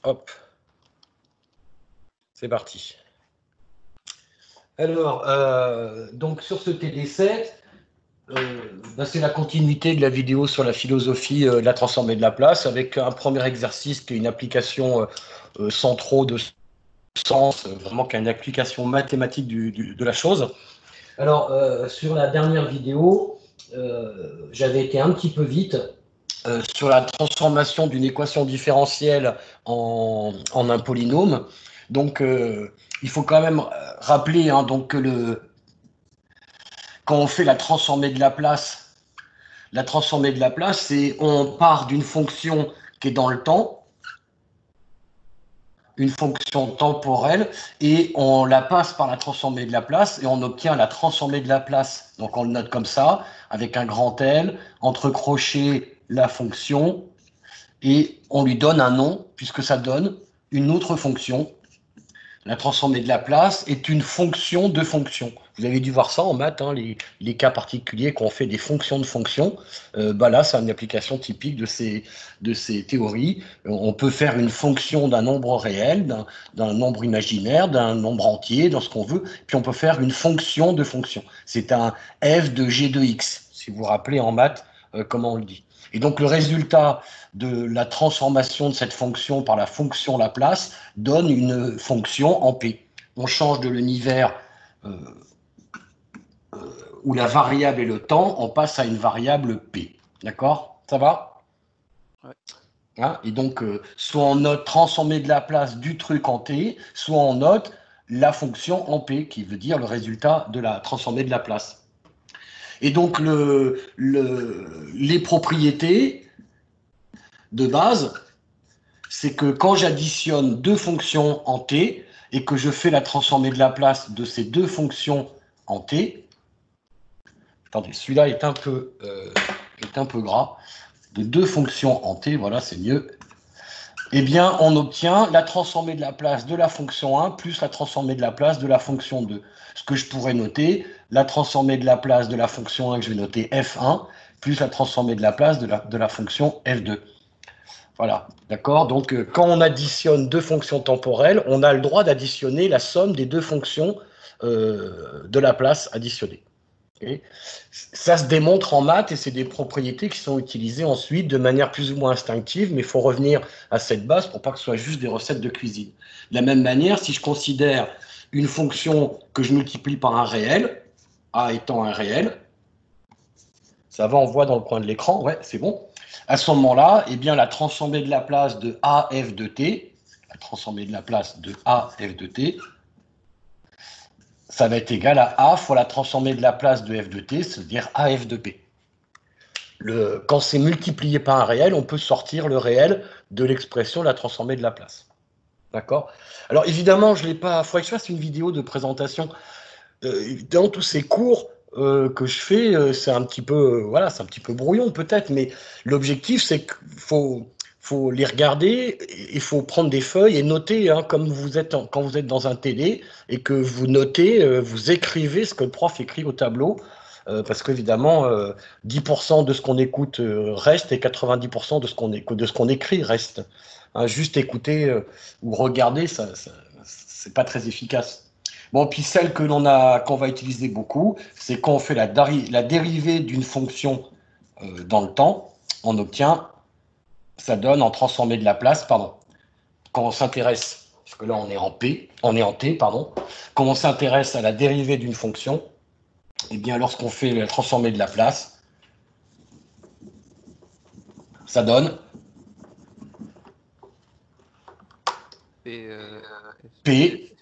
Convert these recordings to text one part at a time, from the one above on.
Hop, c'est parti. Alors, donc sur ce TD7, c'est la continuité de la vidéo sur la philosophie de la transformée de Laplace, avec un premier exercice qui est une application sans trop de sens, vraiment qui a une application mathématique de la chose. Alors, sur la dernière vidéo, j'avais été un petit peu vite sur la transformation d'une équation différentielle en un polynôme. Donc, il faut quand même rappeler donc, que quand on fait la transformée de Laplace, c'est on part d'une fonction qui est dans le temps, une fonction temporelle, et on la passe par la transformée de Laplace, et on obtient la transformée de Laplace. Donc on le note comme ça, avec un grand L, entre crochets la fonction, et on lui donne un nom, puisque ça donne une autre fonction. La transformée de Laplace est une fonction de fonction. Vous avez dû voir ça en maths, hein, les cas particuliers qu'on fait des fonctions de fonctions. Là, c'est une application typique de ces théories. On peut faire une fonction d'un nombre réel, d'un nombre imaginaire, d'un nombre entier, dans ce qu'on veut, puis on peut faire une fonction de fonction. C'est un f de g de x, si vous vous rappelez en maths comment on le dit. Et donc le résultat de la transformation de cette fonction par la fonction Laplace donne une fonction en P. On change de l'univers où la variable est le temps, on passe à une variable P. D'accord? Ça va? Ouais. Hein? Et donc, soit on note transformer de Laplace du truc en T, soit on note la fonction en P, qui veut dire le résultat de la transformée de Laplace. Et donc, les propriétés de base, c'est que quand j'additionne deux fonctions en t et que je fais la transformée de Laplace de ces deux fonctions en t, attendez, celui-là est un peu gras, de deux fonctions en t, voilà, c'est mieux, eh bien, on obtient la transformée de Laplace de la fonction 1 plus la transformée de Laplace de la fonction 2. Ce que je pourrais noter, la transformée de Laplace de la fonction 1 que je vais noter f1 plus la transformée de Laplace de la fonction f2. Voilà, d'accord? Donc, quand on additionne deux fonctions temporelles, on a le droit d'additionner la somme des deux fonctions de Laplace additionnées. Okay? Ça se démontre en maths et c'est des propriétés qui sont utilisées ensuite de manière plus ou moins instinctive, mais il faut revenir à cette base pour pas que ce soit juste des recettes de cuisine. De la même manière, si je considère une fonction que je multiplie par un réel, a étant un réel, ça va, on voit dans le coin de l'écran, ouais, c'est bon. À ce moment-là, eh bien, la transformée de Laplace de AF de t, la transformée de Laplace de AF de t, ça va être égal à A fois la transformée de Laplace de f de t, c'est-à-dire AF de p. Quand c'est multiplié par un réel, on peut sortir le réel de l'expression de la transformée de Laplace. D'accord? Alors évidemment, je ne l'ai pas. Il faudrait que je fasse une vidéo de présentation. Dans tous ces cours que je fais, c'est un petit peu, voilà, c'est un petit peu brouillon peut-être, mais l'objectif c'est qu'il faut les regarder, il faut prendre des feuilles et noter, hein, comme vous êtes quand vous êtes dans un télé et que vous notez, vous écrivez ce que le prof écrit au tableau. Parce qu'évidemment, 10% de ce qu'on écoute reste et 90% de ce qu'on écrit reste. Hein, juste écouter ou regarder, c'est pas très efficace. Bon, puis celle qu'on va utiliser beaucoup, c'est quand on fait la dérivée d'une fonction dans le temps, on obtient, ça donne en transformée de Laplace, pardon. Quand on s'intéresse, parce que là on est en T, pardon. Quand on s'intéresse à la dérivée d'une fonction, eh bien, lorsqu'on fait la transformée de Laplace, ça donne P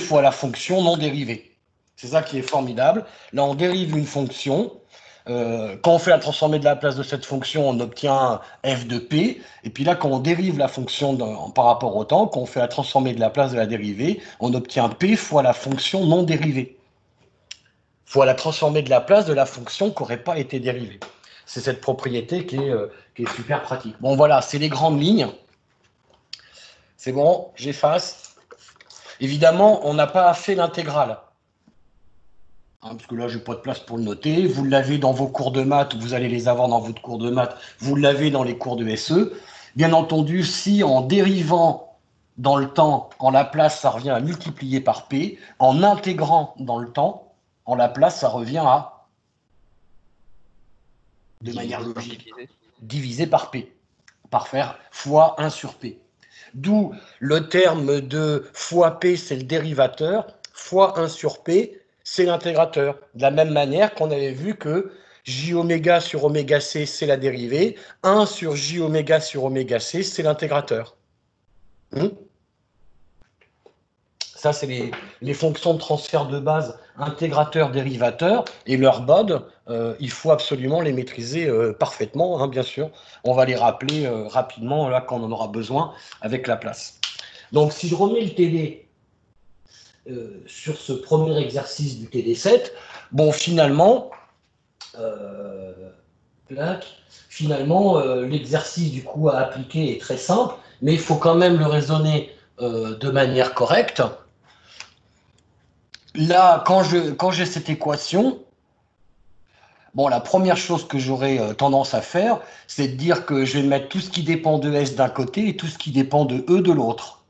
fois la fonction non dérivée. C'est ça qui est formidable. Là, on dérive une fonction. Quand on fait la transformée de Laplace de cette fonction, on obtient f de p. Et puis là, quand on dérive la fonction par rapport au temps, quand on fait la transformée de Laplace de la dérivée, on obtient p fois la fonction non dérivée. Fois la transformée de Laplace de la fonction qui n'aurait pas été dérivée. C'est cette propriété qui est super pratique. Bon, voilà, c'est les grandes lignes. C'est bon, j'efface. Évidemment, on n'a pas fait l'intégrale. Hein, parce que là, je n'ai pas de place pour le noter. Vous l'avez dans vos cours de maths, vous allez les avoir dans votre cours de maths. Vous l'avez dans les cours de SE. Bien entendu, si en dérivant dans le temps, en Laplace, ça revient à multiplier par P, en intégrant dans le temps, en Laplace, ça revient à, de manière logique, divisé par P, par faire fois 1 sur P. D'où le terme de fois P, c'est le dérivateur, fois 1 sur P, c'est l'intégrateur. De la même manière qu'on avait vu que J oméga sur oméga C, c'est la dérivée, 1 sur J oméga sur oméga C, c'est l'intégrateur. Ça, c'est les fonctions de transfert de base, intégrateur, dérivateur, et leur mode, il faut absolument les maîtriser parfaitement, bien sûr. On va les rappeler rapidement, là, quand on en aura besoin, avec la place. Donc, si je remets le TD sur ce premier exercice du TD7, bon, finalement, l'exercice, du coup, à appliquer est très simple, mais il faut quand même le raisonner de manière correcte. Là, quand j'ai cette équation, bon, la première chose que j'aurais tendance à faire, c'est de dire que je vais mettre tout ce qui dépend de S d'un côté et tout ce qui dépend de E de l'autre.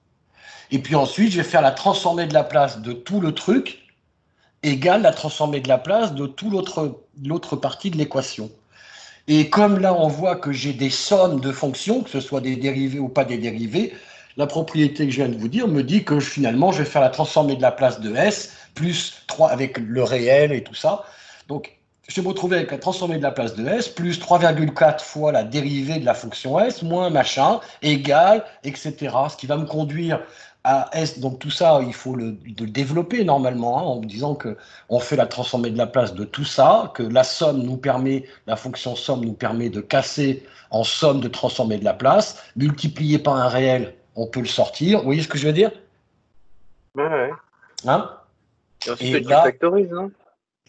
Et puis ensuite, je vais faire la transformée de la place de tout le truc égale la transformée de la place de toute l'autre partie de l'équation. Et comme là, on voit que j'ai des sommes de fonctions, que ce soit des dérivées ou pas des dérivées, la propriété que je viens de vous dire me dit que finalement, je vais faire la transformée de la place de S, plus 3 avec le réel et tout ça. Donc, je vais me retrouver avec la transformée de la place de S, plus 3,4 fois la dérivée de la fonction S, moins machin, égale, etc. Ce qui va me conduire à S. Donc, tout ça, il faut le développer normalement, en vous disant qu'on fait la transformée de la place de tout ça, que la somme nous permet, la fonction somme nous permet de casser en somme de transformer de la place, multiplié par un réel, on peut le sortir. Vous voyez ce que je veux dire? Ouais. Hein? Et ensuite, tu factorises, hein?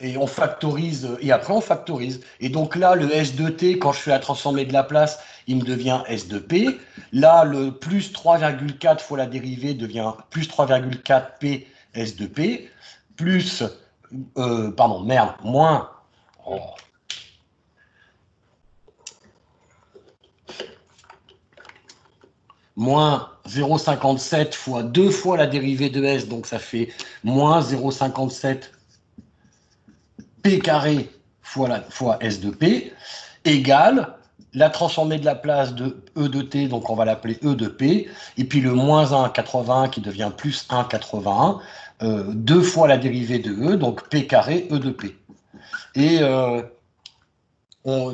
Et on factorise, et après on factorise. Et donc là, le S de T, quand je fais la transformée de la place, il me devient S de P. Là, le plus 3,4 fois la dérivée devient plus 3,4 P S de P, plus, moins, oh, moins 0,57 fois 2 fois la dérivée de S, donc ça fait moins 0,57 P carré fois S de P, égale la transformée de la place de E de T, donc on va l'appeler E de P, et puis le moins 1,81 qui devient plus 1,81, 2 fois la dérivée de E, donc P carré E de P. Et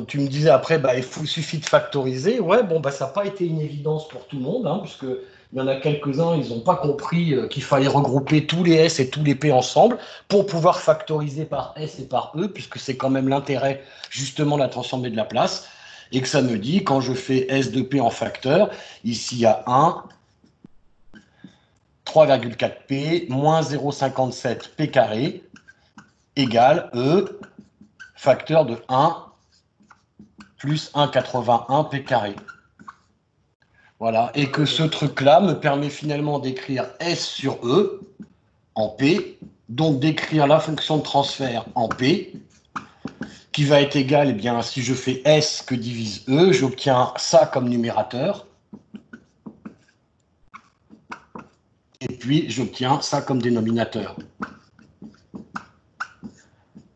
tu me disais après, il suffit de factoriser. Ouais, bon, ça n'a pas été une évidence pour tout le monde, puisque il y en a quelques-uns, ils n'ont pas compris qu'il fallait regrouper tous les S et tous les P ensemble pour pouvoir factoriser par S et par E, puisque c'est quand même l'intérêt, justement, de la transformée de la place. Et que ça me dit, quand je fais S de P en facteur, ici il y a 1, 3,4P, moins 0,57 P carré, égale E, facteur de 1, plus 1,81 P carré. Voilà, et que ce truc-là me permet finalement d'écrire S sur E en P, donc d'écrire la fonction de transfert en P, qui va être égale, si je fais S que divise E, j'obtiens ça comme numérateur, et puis j'obtiens ça comme dénominateur.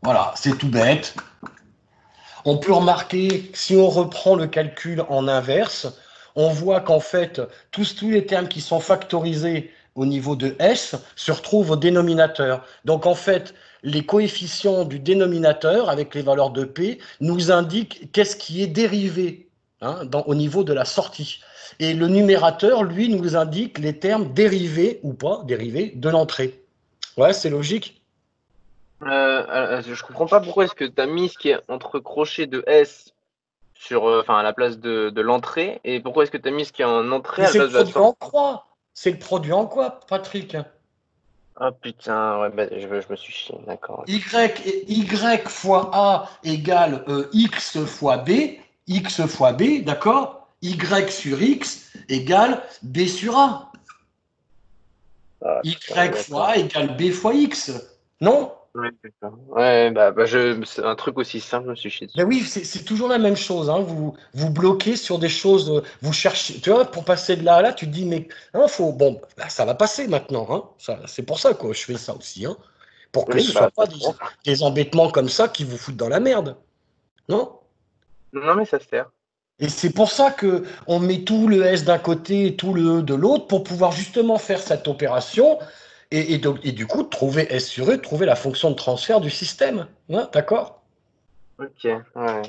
Voilà, c'est tout bête. On peut remarquer, si on reprend le calcul en inverse, on voit qu'en fait, tous les termes qui sont factorisés au niveau de S se retrouvent au dénominateur. Donc en fait, les coefficients du dénominateur avec les valeurs de P nous indiquent qu'est-ce qui est dérivé au niveau de la sortie. Et le numérateur, lui, nous indique les termes dérivés ou pas dérivés de l'entrée. Ouais, c'est logique. Je comprends pas pourquoi est-ce que tu as mis ce qui est entre crochets de S sur, à la place de l'entrée, et pourquoi est-ce que tu as mis ce qui est en entrée Mais à la c'est le place de la produit sortie? en croix. C'est le produit en quoi, Patrick? Ah putain, ouais, je me suis chié, d'accord. Y fois A égale X fois B, d'accord? Y sur X égale B sur A. Ah, Y putain, fois d'accord. A égale B fois X. Non? Ouais, c'est ça. Ouais, c'est un truc aussi simple, je me suis chié Ben dessus. oui, c'est toujours la même chose, hein. Vous bloquez sur des choses, vous cherchez, tu vois, pour passer de là à là, tu te dis, mais hein, bon, bah, ça va passer maintenant, hein. C'est pour ça que je fais ça aussi, hein. Pour que Oui, ce soit bah, pas ça se sert. des embêtements comme ça qui vous foutent dans la merde, non? Non, mais ça se sert. Et c'est pour ça que on met tout le S d'un côté et tout le E de l'autre pour pouvoir justement faire cette opération et du coup trouver S sur E, trouver la fonction de transfert du système, hein, d'accord? Ok, ouais.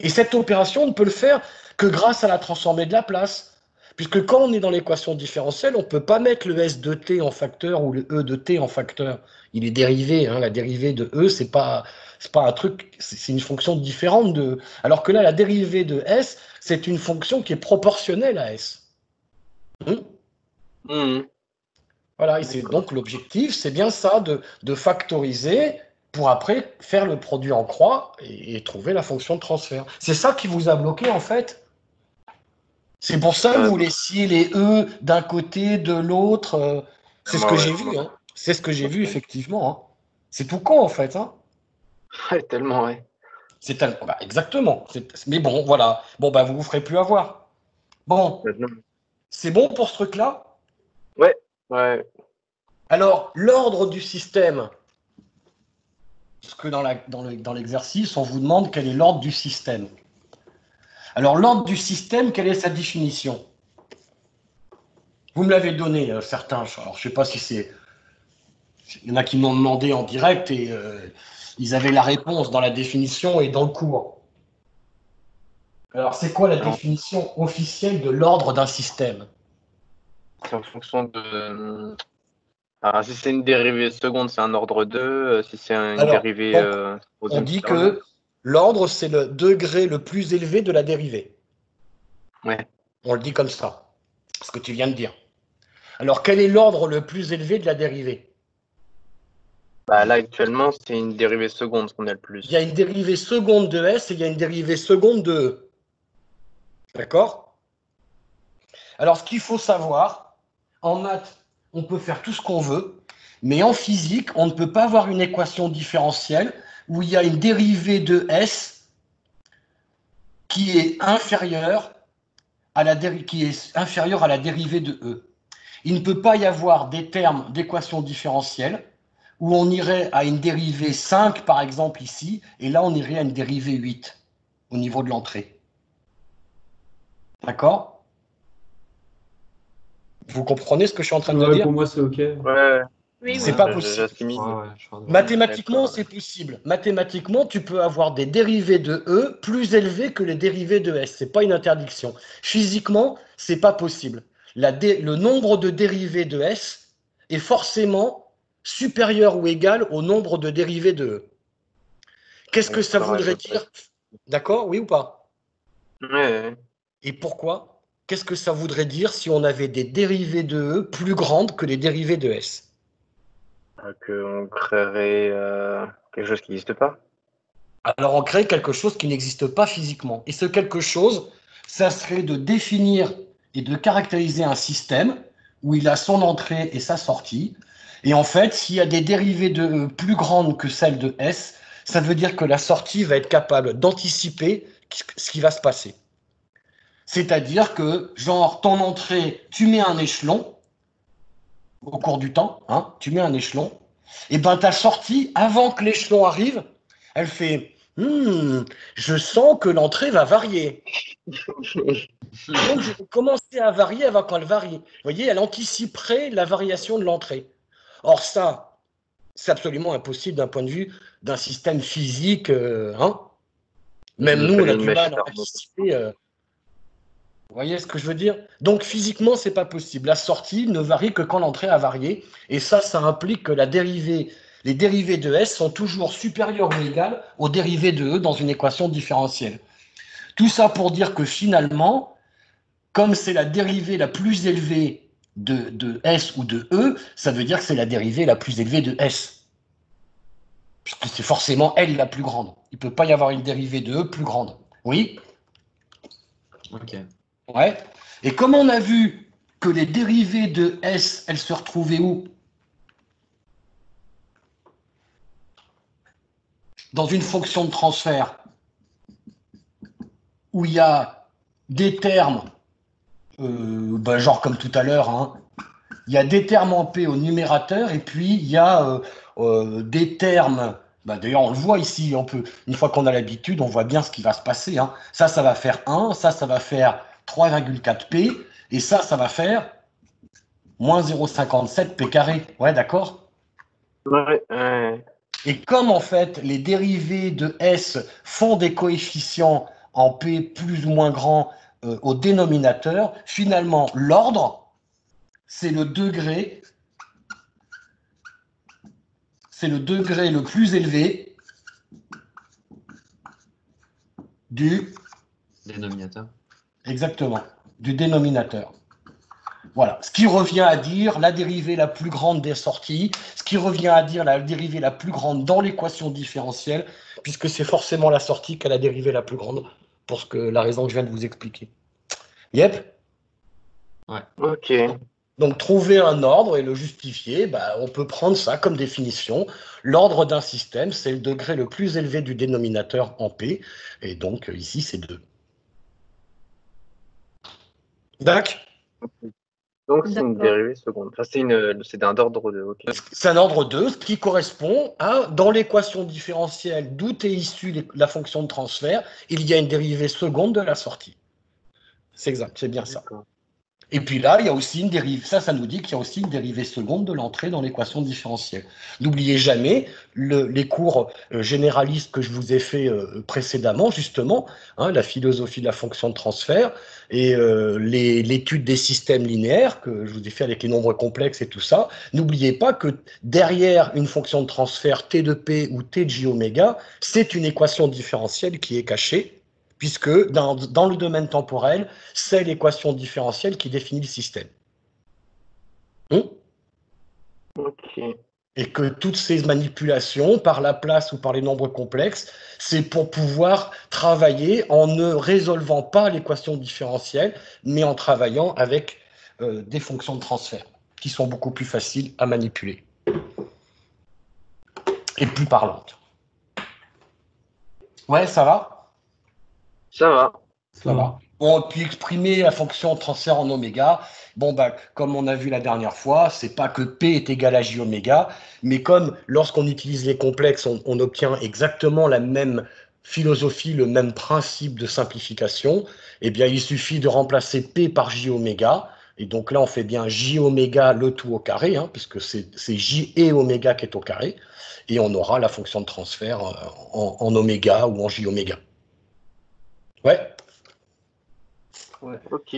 Et cette opération, on ne peut le faire que grâce à la transformée de la place. Puisque quand on est dans l'équation différentielle, on ne peut pas mettre le S de t en facteur ou le E de t en facteur. Il est dérivé, hein, la dérivée de E, c'est pas un truc, c'est une fonction différente de. Alors que là, la dérivée de S, c'est une fonction qui est proportionnelle à S. Hmm. Mhm. Voilà, et c'est D'accord. donc l'objectif, c'est bien ça, de factoriser pour après faire le produit en croix et trouver la fonction de transfert. C'est ça qui vous a bloqué en fait. C'est pour ça que vous Bah, laissiez les E d'un côté, de l'autre. C'est ce que moi, ouais, j'ai vu, hein. C'est ce que j'ai vu, effectivement, hein. C'est tout con, en fait, hein. ouais, tellement, ouais. Bah, exactement. Mais bon, voilà. Bon, bah, vous vous ferez plus avoir. Bon, Maintenant. c'est bon pour ce truc-là? Ouais, ouais. Alors, l'ordre du système, parce que dans l'exercice, on vous demande quel est l'ordre du système. Alors, l'ordre du système, quelle est sa définition? Vous me l'avez donné, certains. Alors, je sais pas si c'est il y en a qui m'ont demandé en direct et ils avaient la réponse dans la définition et dans le cours. Alors, c'est quoi la Alors, définition officielle de l'ordre d'un système? c'est en fonction de. Alors, si c'est une dérivée seconde, c'est un ordre 2. Si c'est une Alors, dérivée donc, on troisième dit supérieure. que l'ordre, c'est le degré le plus élevé de la dérivée. Ouais. On le dit comme ça, ce que tu viens de dire. Alors, quel est l'ordre le plus élevé de la dérivée? Bah, là, actuellement, c'est une dérivée seconde qu'on a le Il y a plus. une dérivée seconde de S et il y a une dérivée seconde de E. D'accord? Alors, ce qu'il faut savoir, en maths, on peut faire tout ce qu'on veut, mais en physique, on ne peut pas avoir une équation différentielle où il y a une dérivée de S qui est inférieure à la dérivée de E. Il ne peut pas y avoir des termes d'équation différentielle où on irait à une dérivée 5, par exemple, ici, et là, on irait à une dérivée 8 au niveau de l'entrée. D'accord? Vous comprenez ce que je suis en train de Ouais, dire? pour moi, c'est OK. Ouais, Ouais, Oui, C'est oui. pas ouais, possible. j'assimile. ouais, je suis Mathématiquement, D'accord. c'est possible. Mathématiquement, tu peux avoir des dérivés de E plus élevés que les dérivés de S. C'est pas une interdiction. Physiquement, c'est pas possible. Le nombre de dérivés de S est forcément supérieur ou égal au nombre de dérivés de E. Qu'est-ce que ça D'accord, ouais, je voudrait vois pas. dire? D'accord, oui ou pas? Ouais, ouais. Et pourquoi? Qu'est-ce que ça voudrait dire si on avait des dérivés de E plus grandes que les dérivés de S? Qu'on créerait quelque chose qui n'existe pas. Alors on crée quelque chose qui n'existe pas physiquement. Et ce quelque chose, ça serait de définir et de caractériser un système où il a son entrée et sa sortie. Et en fait, s'il y a des dérivées de E plus grandes que celles de S, ça veut dire que la sortie va être capable d'anticiper ce qui va se passer. C'est-à-dire que, genre, ton entrée, tu mets un échelon au cours du temps, hein, tu mets un échelon, et ben ta sortie, avant que l'échelon arrive, elle fait je sens que l'entrée va varier. Donc je vais commencer à varier avant qu'elle varie. Vous voyez, elle anticiperait la variation de l'entrée. Or ça, c'est absolument impossible d'un point de vue d'un système physique. Hein. Même Il nous, on fallait a une du mal machine à à remonter. anticiper. Vous voyez ce que je veux dire? Donc physiquement, c'est pas possible. La sortie ne varie que quand l'entrée a varié. Et ça implique que les dérivées de S sont toujours supérieures ou égales aux dérivées de E dans une équation différentielle. Tout ça pour dire que finalement, comme c'est la dérivée la plus élevée de S ou de E, ça veut dire que c'est la dérivée la plus élevée de S. Puisque c'est forcément elle la plus grande. Il ne peut pas y avoir une dérivée de E plus grande. Oui? OK. Ouais. Et comme on a vu que les dérivées de S, elles se retrouvaient où? dans une fonction de transfert où il y a des termes, genre comme tout à l'heure, hein, il y a des termes en P au numérateur et puis il y a des termes, d'ailleurs on le voit ici, une fois qu'on a l'habitude, on voit bien ce qui va se passer. Hein. Ça va faire 1, ça va faire 3,4P et ça va faire moins 0,57 P carré. Ouais, d'accord? Ouais. Et comme en fait les dérivés de S font des coefficients en P plus ou moins grands au dénominateur, finalement l'ordre, c'est le degré le plus élevé du dénominateur. Exactement, du dénominateur. Voilà, ce qui revient à dire la dérivée la plus grande des sorties, ce qui revient à dire la dérivée la plus grande dans l'équation différentielle, puisque c'est forcément la sortie qui a la dérivée la plus grande, pour la raison que je viens de vous expliquer. Yep. Ouais. Ok. Donc, trouver un ordre et le justifier, on peut prendre ça comme définition. L'ordre d'un système, c'est le degré le plus élevé du dénominateur en P, et donc ici, c'est 2. D'accord. Donc, c'est une dérivée seconde. Enfin, c'est d'un ordre de. Okay. C'est un ordre 2, ce qui correspond à, dans l'équation différentielle d'où est issue la fonction de transfert, il y a une dérivée seconde de la sortie. C'est exact, c'est bien ça. Et puis là, il y a aussi une dérivée, ça nous dit qu'il y a aussi une dérivée seconde de l'entrée dans l'équation différentielle. N'oubliez jamais les cours généralistes que je vous ai fait précédemment, justement, hein, la philosophie de la fonction de transfert et l'étude des systèmes linéaires que je vous ai fait avec les nombres complexes et tout ça. N'oubliez pas que derrière une fonction de transfert t de p ou t de j oméga, c'est une équation différentielle qui est cachée, puisque dans le domaine temporel, c'est l'équation différentielle qui définit le système. Ok. Et que toutes ces manipulations, par la place ou par les nombres complexes, c'est pour pouvoir travailler en ne résolvant pas l'équation différentielle, mais en travaillant avec des fonctions de transfert, qui sont beaucoup plus faciles à manipuler. Et plus parlantes. Ouais, ça va? Ça va. Ça va. Bon, puis exprimer la fonction de transfert en oméga, comme on a vu la dernière fois, c'est pas que P est égal à J oméga, mais comme lorsqu'on utilise les complexes, on obtient exactement la même philosophie, le même principe de simplification, eh bien, il suffit de remplacer P par J oméga, et donc là, on fait bien J oméga le tout au carré, hein, puisque c'est J et oméga qui est au carré, et on aura la fonction de transfert en oméga ou en J oméga. Ouais. Ouais, ok.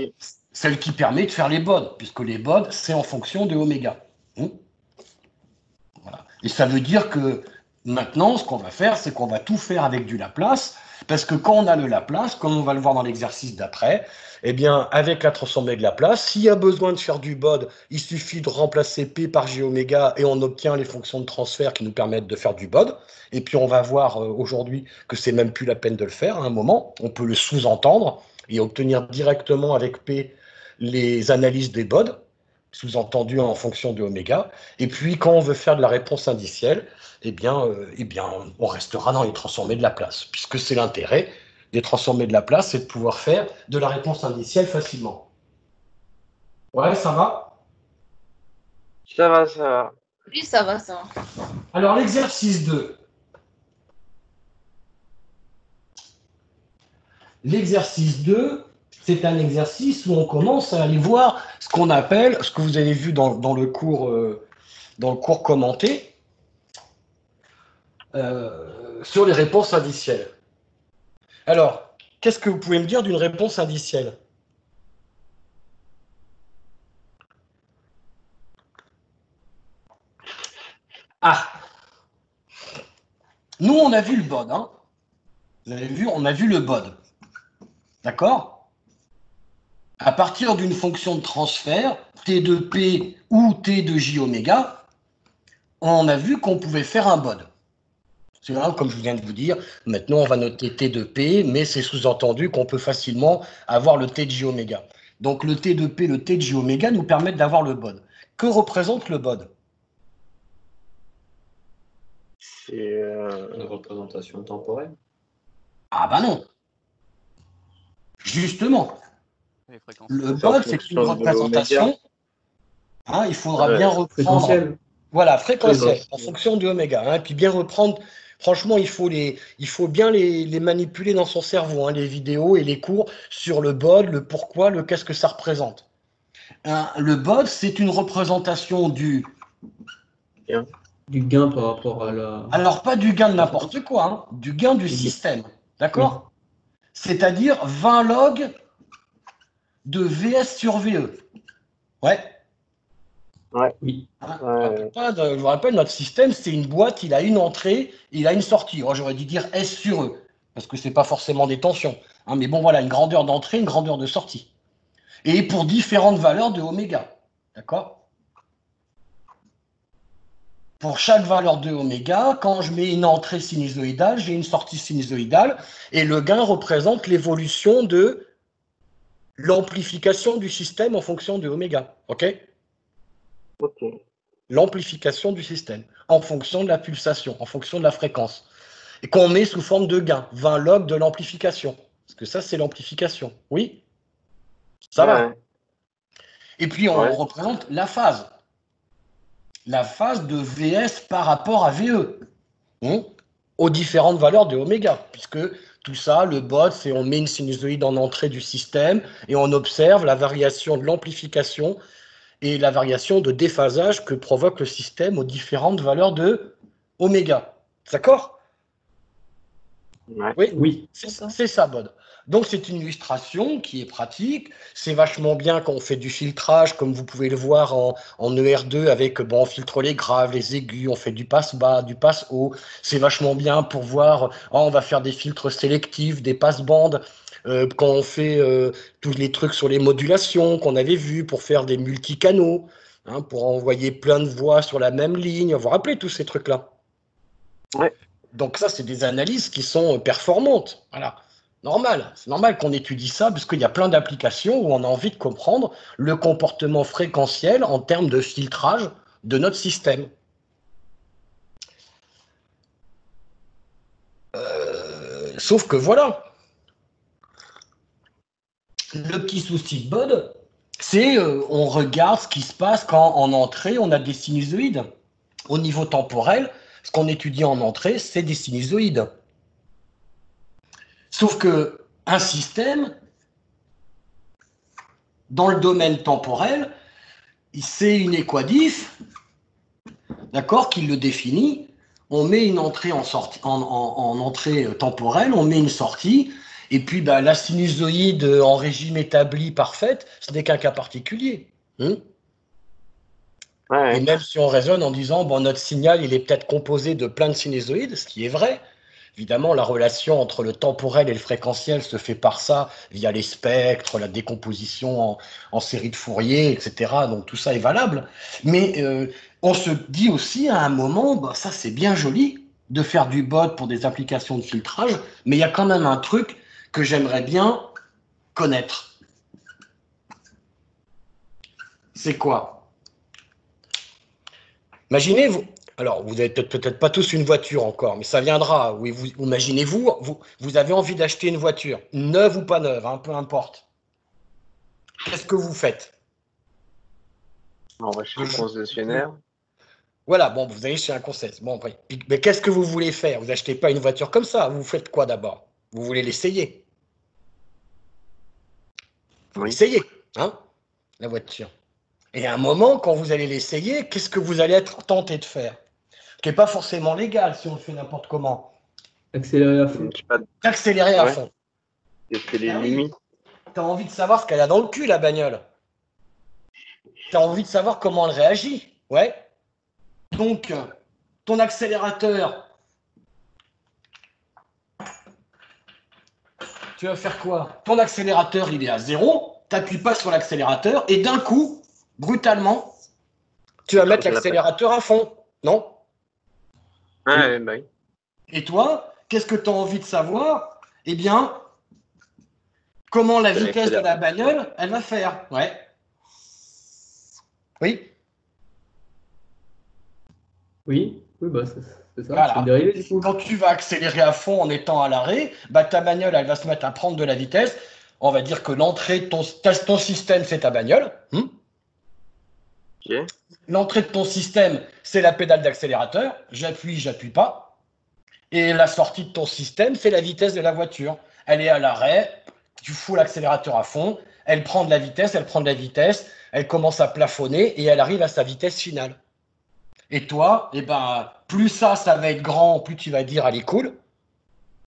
Celle qui permet de faire les bodes, puisque les bodes, c'est en fonction de oméga. Voilà. Et ça veut dire que maintenant, ce qu'on va faire, c'est qu'on va tout faire avec du Laplace, parce que quand on a le Laplace, comme on va le voir dans l'exercice d'après, eh bien, avec la transformée de Laplace, s'il y a besoin de faire du bode, il suffit de remplacer P par J oméga et on obtient les fonctions de transfert qui nous permettent de faire du bode. Et puis, on va voir aujourd'hui que c'est même plus la peine de le faire à un moment. On peut le sous-entendre et obtenir directement avec P les analyses des bodes, sous-entendu en fonction de oméga. Et puis, quand on veut faire de la réponse indicielle, eh bien, on restera dans les transformés de Laplace, puisque c'est l'intérêt des transformés de Laplace, c'est de pouvoir faire de la réponse indicielle facilement. Ouais, ça va? Ça va, ça va. Oui, ça va, ça va. Alors, l'exercice 2. L'exercice 2, c'est un exercice où on commence à aller voir ce qu'on appelle, ce que vous avez vu dans le cours commenté, sur les réponses indicielles. Alors, qu'est-ce que vous pouvez me dire d'une réponse indicielle? Ah! Nous, on a vu le BOD. Hein. Vous avez vu, on a vu le BOD. D'accord? À partir d'une fonction de transfert, T de P ou T de J oméga, on a vu qu'on pouvait faire un BOD. C'est là, comme je viens de vous dire, maintenant on va noter T de P, mais c'est sous-entendu qu'on peut facilement avoir le T de J oméga. Donc le T de P, le T de J oméga nous permettent d'avoir le BOD. Que représente le BOD? C'est Une représentation temporelle. Ah bah non. Justement, Les fréquences. le c'est en bode, c'est une fonction de représentation. Hein, il faudra Ouais, bien reprendre. Fréquentiel. Voilà, fréquentiel, Fréquentiel. en fonction du oméga. Hein, et puis bien reprendre. Franchement, il faut bien les manipuler dans son cerveau, hein, les vidéos et les cours sur le bode, le pourquoi, le qu'est-ce que ça représente. Hein, le bode, c'est une représentation du. Du gain par rapport à la. Alors, pas du gain de n'importe quoi, hein, du gain du système. D'accord? C'est-à-dire 20 log de VS sur VE. Ouais. Oui. Hein, Ouais. je vous rappelle, notre système, c'est une boîte, il a une entrée, il a une sortie. Oh, j'aurais dû dire S sur E, parce que c'est pas forcément des tensions. Hein, mais bon, voilà, une grandeur d'entrée, une grandeur de sortie. Et pour différentes valeurs de oméga. D'accord? Pour chaque valeur de oméga, quand je mets une entrée sinusoïdale, j'ai une sortie sinusoïdale, et le gain représente l'évolution de l'amplification du système en fonction de oméga. OK? Ok. L'amplification du système en fonction de la pulsation, en fonction de la fréquence. Et qu'on met sous forme de gain, 20 log de l'amplification. Parce que ça, c'est l'amplification. Oui? Ça va. Ouais. Et puis, on Ouais. représente la phase. La phase de VS par rapport à VE. Aux différentes valeurs de oméga. Puisque tout ça, le bot, c'est on met une sinusoïde en entrée du système et on observe la variation de l'amplification et la variation de déphasage que provoque le système aux différentes valeurs de oméga. D'accord? Ouais. Oui, Oui. c'est ça, Bod. Donc, c'est une illustration qui est pratique. C'est vachement bien quand on fait du filtrage, comme vous pouvez le voir en ER2 avec, bon, on filtre les graves, les aigus, on fait du passe bas, du passe haut. C'est vachement bien pour voir, oh, on va faire des filtres sélectifs, des passe bandes. Quand on fait tous les trucs sur les modulations qu'on avait vus pour faire des multicanaux, hein, pour envoyer plein de voix sur la même ligne. Vous vous rappelez tous ces trucs-là? Ouais. Donc ça, c'est des analyses qui sont performantes. Voilà. Normal. C'est normal qu'on étudie ça parce qu'il y a plein d'applications où on a envie de comprendre le comportement fréquentiel en termes de filtrage de notre système. Sauf que voilà, le petit souci de Bode, c'est on regarde ce qui se passe quand en entrée on a des sinusoïdes. Au niveau temporel, ce qu'on étudie en entrée, c'est des sinusoïdes. Sauf que un système, dans le domaine temporel, c'est une équadif, d'accord, qui le définit. On met une entrée en entrée temporelle, on met une sortie, et puis bah, la sinusoïde en régime établi parfaite, ce n'est qu'un cas particulier. Ouais. Et même si on raisonne en disant bon, notre signal il est peut-être composé de plein de sinusoïdes, ce qui est vrai. Évidemment, la relation entre le temporel et le fréquentiel se fait par ça, via les spectres, la décomposition en série de Fourier, etc. Donc tout ça est valable. Mais on se dit aussi à un moment, bah, ça c'est bien joli de faire du bot pour des applications de filtrage, mais il y a quand même un truc que j'aimerais bien connaître. C'est quoi? Imaginez, alors vous n'avez peut-être pas tous une voiture encore, mais ça viendra. Oui, imaginez-vous, vous avez envie d'acheter une voiture, neuve ou pas neuve, hein, peu importe. Qu'est-ce que vous faites? On va chez le concessionnaire. Voilà, bon, vous allez chez un concessionnaire. Bon, après, mais qu'est-ce que vous voulez faire? Vous n'achetez pas une voiture comme ça. Vous faites quoi d'abord? Vous voulez l'essayer? Vous Oui. l'essayez, hein, la voiture. Et à un moment, quand vous allez l'essayer, qu'est-ce que vous allez être tenté de faire? Ce qui n'est pas forcément légal si on le fait n'importe comment. Accélérer à fond. Je sais pas. D'accélérer à Ouais. fond. Tester les Ah oui. limites. Tu as envie de savoir ce qu'elle a dans le cul, la bagnole. Tu as envie de savoir comment elle réagit. Ouais. Donc, ton accélérateur, tu vas faire quoi? Ton accélérateur, il est à 0. Tu n'appuies pas sur l'accélérateur et d'un coup, brutalement, tu vas mettre l'accélérateur à fond. Non? Ouais, bah oui. Et toi, qu'est-ce que tu as envie de savoir? Eh bien, comment la vitesse de la bagnole, elle va faire. Ouais. Oui. Oui, oui, bah, C'est ça, Voilà. c'est le dérivé du coup. Quand tu vas accélérer à fond en étant à l'arrêt, bah, ta bagnole, elle va se mettre à prendre de la vitesse. On va dire que l'entrée de ton système, c'est ta bagnole. Ok. L'entrée de ton système, c'est la pédale d'accélérateur. J'appuie pas. Et la sortie de ton système, c'est la vitesse de la voiture. Elle est à l'arrêt, tu fous l'accélérateur à fond, elle prend de la vitesse, elle commence à plafonner et elle arrive à sa vitesse finale. Et toi, eh ben, plus ça va être grand, plus tu vas dire, allez, cool,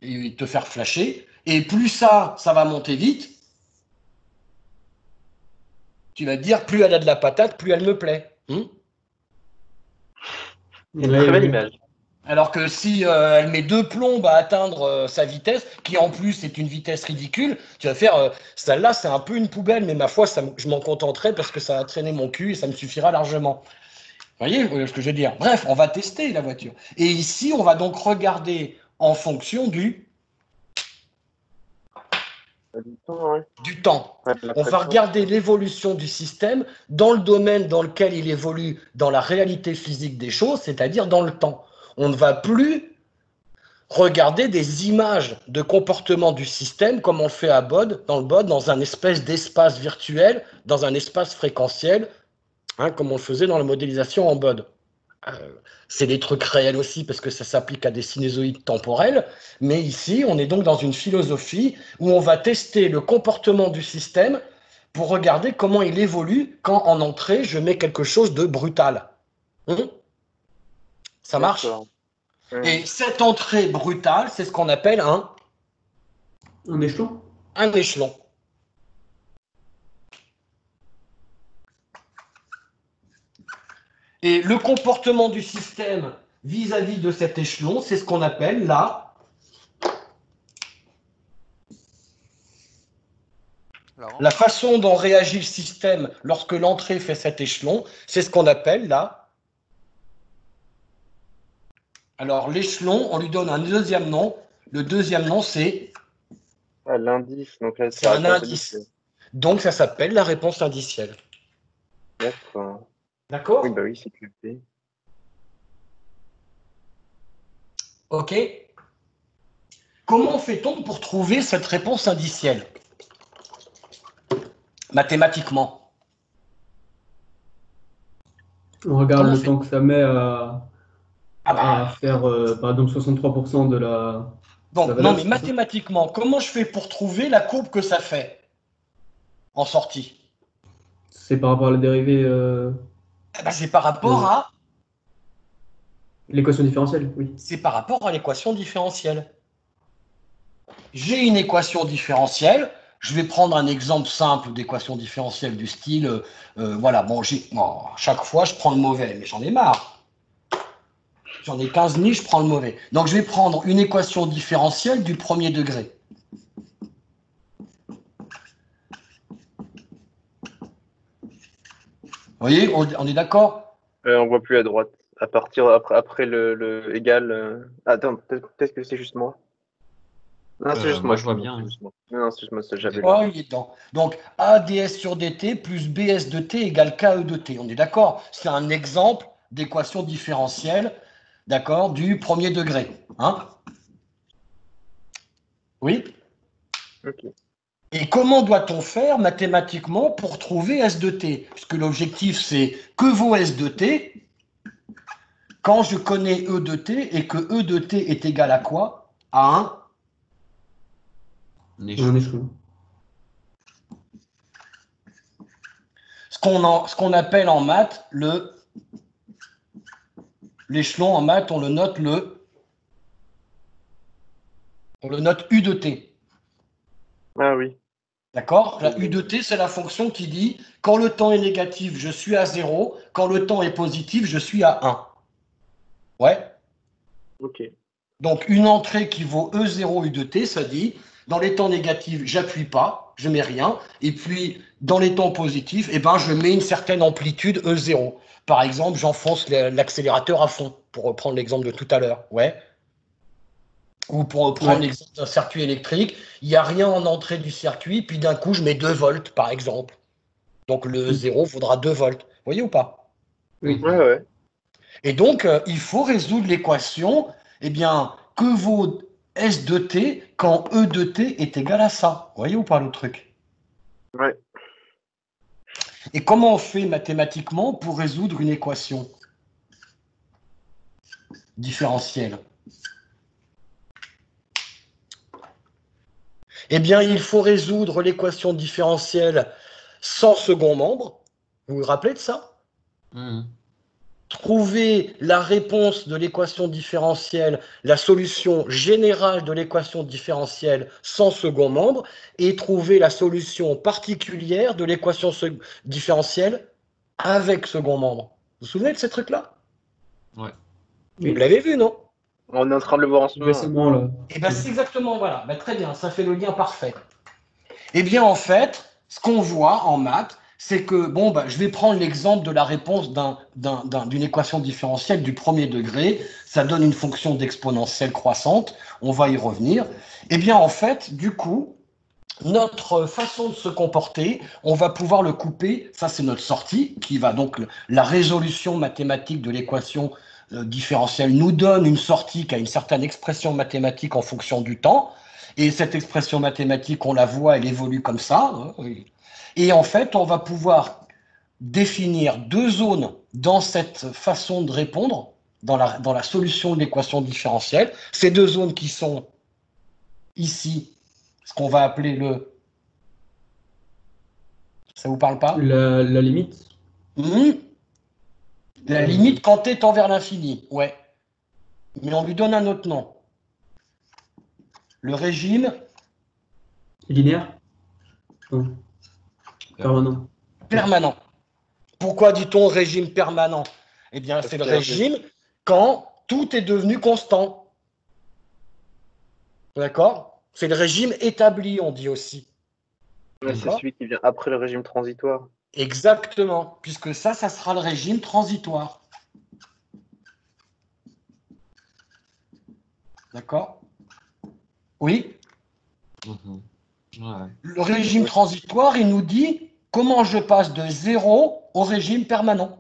et te faire flasher. Et plus ça va monter vite, tu vas te dire, plus elle a de la patate, plus elle me plaît. C'est une très belle image. Alors que si elle met 2 plombes à atteindre sa vitesse, qui en plus est une vitesse ridicule, tu vas faire celle-là, c'est un peu une poubelle, mais ma foi, je m'en contenterai parce que ça va traîner mon cul et ça me suffira largement. Vous voyez ce que je veux dire? Bref, on va tester la voiture. Et ici, on va donc regarder en fonction du temps. Ouais. du temps. Ouais, On va regarder l'évolution du système dans le domaine dans lequel il évolue dans la réalité physique des choses, c'est-à-dire dans le temps. On ne va plus regarder des images de comportement du système comme on le fait à BOD, dans un espèce d'espace virtuel, dans un espace fréquentiel, comme on le faisait dans la modélisation en BOD. C'est des trucs réels aussi parce que ça s'applique à des sinusoïdes temporels, mais ici, on est donc dans une philosophie où on va tester le comportement du système pour regarder comment il évolue quand en entrée, je mets quelque chose de brutal. Ça marche? Et cette entrée brutale, c'est ce qu'on appelle un échelon. Un échelon. Et le comportement du système vis-à-vis de cet échelon, c'est ce qu'on appelle la façon dont réagit le système lorsque l'entrée fait cet échelon, c'est ce qu'on appelle Alors l'échelon, on lui donne un deuxième nom. Le deuxième nom, c'est l'indice. Donc là, c'est un indice. Donc ça s'appelle la réponse indicielle. D'accord. D'accord? Oui, bah oui, c'est QP. Ok. Comment fait-on pour trouver cette réponse indicielle? Mathématiquement. On regarde le temps que ça met à faire, par exemple, 63% de la. Donc, valeur, non, mais mathématiquement, comment je fais pour trouver la courbe que ça fait en sortie? C'est par rapport à la dérivée. C'est par rapport à. L'équation différentielle, oui. C'est par rapport à l'équation différentielle. J'ai une équation différentielle. Je vais prendre un exemple simple d'équation différentielle du style, voilà, chaque fois je prends le mauvais, mais j'en ai marre. J'en ai 15 000, je prends le mauvais. Donc je vais prendre une équation différentielle du premier degré. Vous voyez, on est d'accord? On voit plus à droite. À partir après le égal. Attends, peut-être que c'est juste moi. Non, c'est juste moi. Je vois bien. Non, c'est juste moi, j'avais Oh, il est dedans. Donc, A ds sur dt plus bs de t égale ke de t. On est d'accord? C'est un exemple d'équation différentielle, d'accord, du premier degré. Oui? Ok. Et comment doit-on faire mathématiquement pour trouver S de t? Puisque l'objectif, c'est que vaut S de t quand je connais E de t et que E de t est égal à quoi? À un échelon. Ce qu'on appelle en maths l'échelon en maths, on le note U de t. Ah oui. D'accord? La U de t, c'est la fonction qui dit quand le temps est négatif, je suis à 0, quand le temps est positif, je suis à 1. Ouais? Ok. Donc une entrée qui vaut E0 U de t, ça dit dans les temps négatifs, j'appuie pas, je mets rien, et puis dans les temps positifs, je mets une certaine amplitude E0. Par exemple, j'enfonce l'accélérateur à fond, pour reprendre l'exemple de tout à l'heure. Ouais? Ou pour reprendre l'exemple d'un circuit électrique, il n'y a rien en entrée du circuit, puis d'un coup, je mets 2 volts, par exemple. Donc le 0 vaudra 2 volts. Vous voyez ou pas? Oui. Ouais. Et donc, il faut résoudre l'équation, eh bien, que vaut S de t quand E de t est égal à ça. Vous voyez ou pas le truc? Ouais. Et comment on fait mathématiquement pour résoudre une équation différentielle? Eh bien, il faut résoudre l'équation différentielle sans second membre. Vous vous rappelez de ça? Trouver la réponse de l'équation différentielle, la solution générale de l'équation différentielle sans second membre, et trouver la solution particulière de l'équation différentielle avec second membre. Vous vous souvenez de ces trucs-là? Ouais. Oui. Vous l'avez vu, non? On est en train de le voir en ce moment. Récemment, là. Eh bien, c'est exactement, voilà. Ben, très bien, ça fait le lien parfait. Eh bien, en fait, ce qu'on voit en maths, c'est que, bon, ben, je vais prendre l'exemple de la réponse d'une équation différentielle du premier degré. Ça donne une fonction d'exponentielle croissante. On va y revenir. Eh bien, en fait, du coup, notre façon de se comporter, on va pouvoir le couper. Ça, c'est notre sortie, qui va donc, la résolution mathématique de l'équation différentielle nous donne une sortie qui a une certaine expression mathématique en fonction du temps. Et cette expression mathématique, on la voit, elle évolue comme ça. Et en fait, on va pouvoir définir deux zones dans cette façon de répondre, dans la solution de l'équation différentielle. Ces deux zones qui sont ici, ce qu'on va appeler le... Ça vous parle pas? La limite. La limite quand t tend vers l'infini, ouais. Mais on lui donne un autre nom. Le régime Linéaire? Non. Permanent. permanent. Pourquoi dit-on régime permanent? Eh bien, c'est le régime quand tout est devenu constant. D'accord? C'est le régime établi, on dit aussi. Ouais, c'est celui qui vient après le régime transitoire. Exactement, puisque ça sera le régime transitoire. D'accord? Oui? Ouais. Le régime transitoire, il nous dit comment je passe de 0 au régime permanent.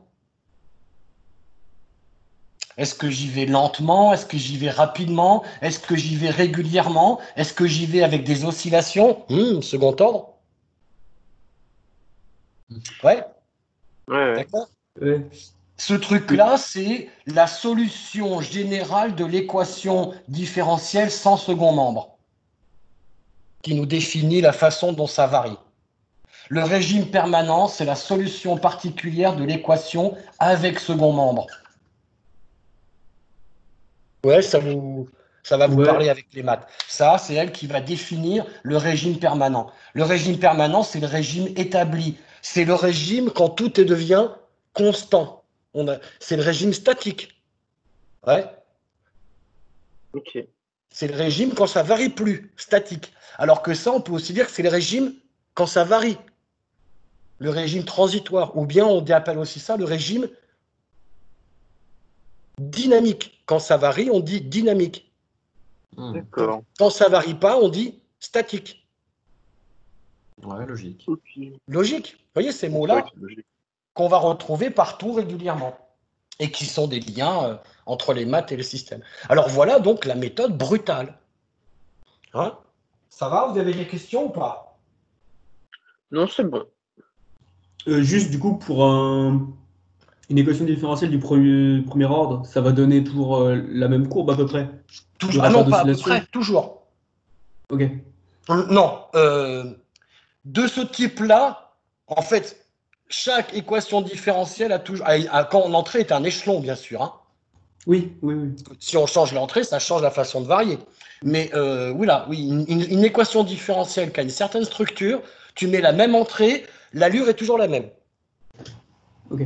Est-ce que j'y vais lentement? Est-ce que j'y vais rapidement? Est-ce que j'y vais régulièrement? Est-ce que j'y vais avec des oscillations? Second ordre. Ouais? Ouais. D'accord? Ouais. Ce truc-là, c'est la solution générale de l'équation différentielle sans second membre, qui nous définit la façon dont ça varie. Le régime permanent, c'est la solution particulière de l'équation avec second membre. Ouais, ça va vous parler avec les maths. Ça, c'est elle qui va définir le régime permanent. Le régime permanent, c'est le régime établi. C'est le régime quand tout devient constant. C'est le régime statique. Ouais. Ok. C'est le régime quand ça varie plus, statique. Alors que ça, on peut aussi dire que c'est le régime quand ça varie. Le régime transitoire. Ou bien on appelle aussi ça le régime dynamique. Quand ça varie, on dit dynamique. D'accord. Quand ça varie pas, on dit statique. Ouais, logique. Okay. Logique. Vous voyez ces mots-là qu'on va retrouver partout régulièrement et qui sont des liens entre les maths et le système. Alors voilà donc la méthode brutale. Hein? Ça va? Vous avez des questions ou pas? Non, c'est bon. Juste du coup, pour une équation différentielle du premier ordre, ça va donner toujours la même courbe à peu près? Toujours. Ah non, pas à peu près, toujours. Ok. Non. De ce type-là, en fait, chaque équation différentielle a toujours. Quand l'entrée est un échelon, bien sûr. Hein. Oui, oui, oui. Si on change l'entrée, ça change la façon de varier. Mais une équation différentielle qui a une certaine structure, tu mets la même entrée, l'allure est toujours la même. Ok.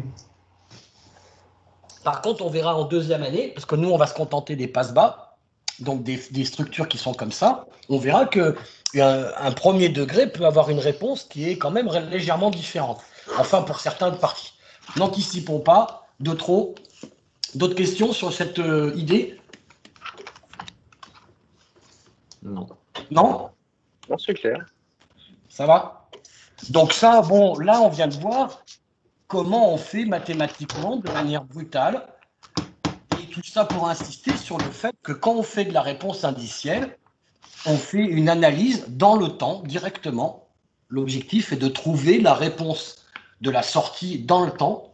Par contre, on verra en deuxième année, parce que nous, on va se contenter des passe-bas, donc des structures qui sont comme ça. On verra qu'un premier degré peut avoir une réponse qui est quand même légèrement différente. Enfin, pour certaines parties. N'anticipons pas de trop. D'autres questions sur cette idée? Non. Non? Non, c'est clair. Ça va? Donc ça, bon, là, on vient de voir comment on fait mathématiquement, de manière brutale, tout ça pour insister sur le fait que quand on fait de la réponse indicielle, on fait une analyse dans le temps directement. L'objectif est de trouver la réponse de la sortie dans le temps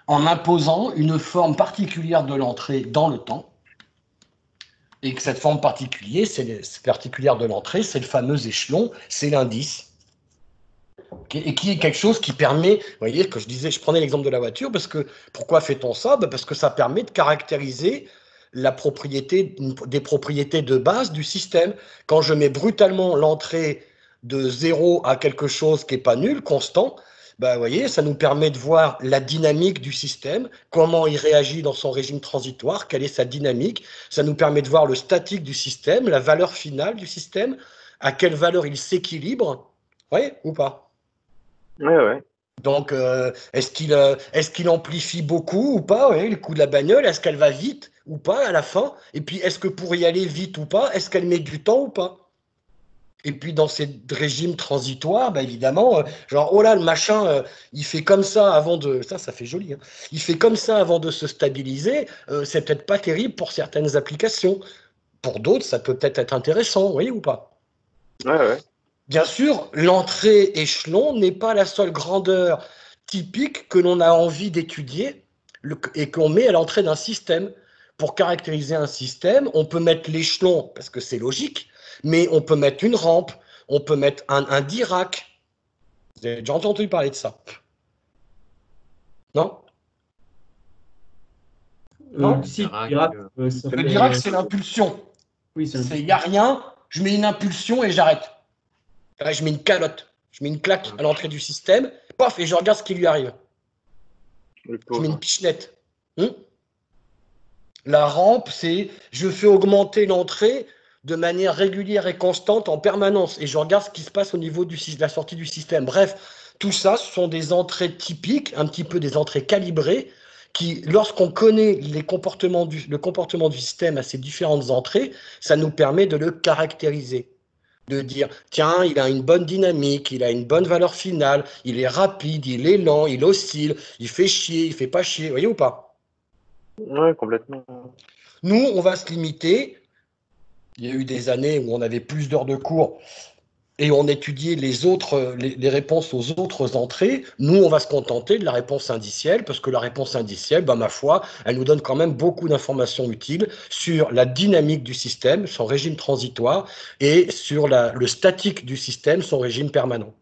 en imposant une forme particulière de l'entrée dans le temps. Et que cette forme particulière de l'entrée, c'est le fameux échelon, c'est l'indice. Okay, et qui est quelque chose qui permet, vous voyez, que je prenais l'exemple de la voiture, parce que pourquoi fait-on ça? Parce que ça permet de caractériser des propriétés de base du système. Quand je mets brutalement l'entrée de 0 à quelque chose qui n'est pas nul, constant, vous voyez, ça nous permet de voir la dynamique du système, comment il réagit dans son régime transitoire, quelle est sa dynamique. Ça nous permet de voir le statique du système, la valeur finale du système, à quelle valeur il s'équilibre, oui ou pas? Ouais. Donc, est-ce qu'il amplifie beaucoup ou pas, le coup de la bagnole? Est-ce qu'elle va vite ou pas à la fin? Et puis, est-ce que pour y aller vite ou pas, est-ce qu'elle met du temps ou pas? Et puis, dans ces régimes transitoires, évidemment, genre, oh là, le machin, il fait comme ça avant de... Ça fait joli, hein. Il fait comme ça avant de se stabiliser. C'est peut-être pas terrible pour certaines applications. Pour d'autres, ça peut peut-être être intéressant, vous voyez ou pas? Ouais. Bien sûr, l'entrée échelon n'est pas la seule grandeur typique que l'on a envie d'étudier et qu'on met à l'entrée d'un système. Pour caractériser un système, on peut mettre l'échelon, parce que c'est logique, mais on peut mettre une rampe, on peut mettre un Dirac. Vous avez déjà entendu parler de ça? Non? Non, Si, Dirac, Dirac, Le s'appelle, Dirac, c'est l'impulsion. oui, c'est Il n'y a rien, je mets une impulsion et j'arrête. Là, je mets une calotte, je mets une claque à l'entrée du système, paf, et je regarde ce qui lui arrive. Le Je mets une pauvre. pichenette. La rampe, c'est je fais augmenter l'entrée de manière régulière et constante en permanence. Et je regarde ce qui se passe au niveau de la sortie du système. Bref, tout ça, ce sont des entrées typiques, un petit peu des entrées calibrées, qui, lorsqu'on connaît le comportement du système à ces différentes entrées, ça nous permet de le caractériser. De dire, tiens, il a une bonne dynamique, il a une bonne valeur finale, il est rapide, il est lent, il oscille, il fait chier, il fait pas chier, vous voyez ou pas? Ouais, complètement. Nous, on va se limiter. Il y a eu des années où on avait plus d'heures de cours et on étudiait les réponses aux autres entrées. Nous, on va se contenter de la réponse indicielle parce que la réponse indicielle, ma foi, elle nous donne quand même beaucoup d'informations utiles sur la dynamique du système, son régime transitoire, et sur le statique du système, son régime permanent.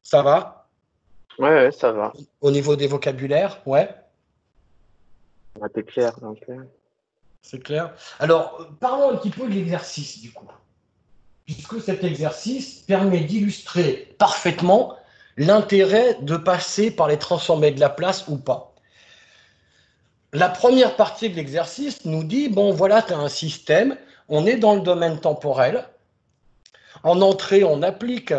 Ça va? Ouais, ça va. Au niveau des vocabulaires, ouais? T'es clair. Donc, C'est clair. Alors, parlons un petit peu de l'exercice, du coup. Puisque cet exercice permet d'illustrer parfaitement l'intérêt de passer par les transformés de Laplace ou pas. La première partie de l'exercice nous dit, bon voilà, tu as un système, on est dans le domaine temporel. En entrée, on applique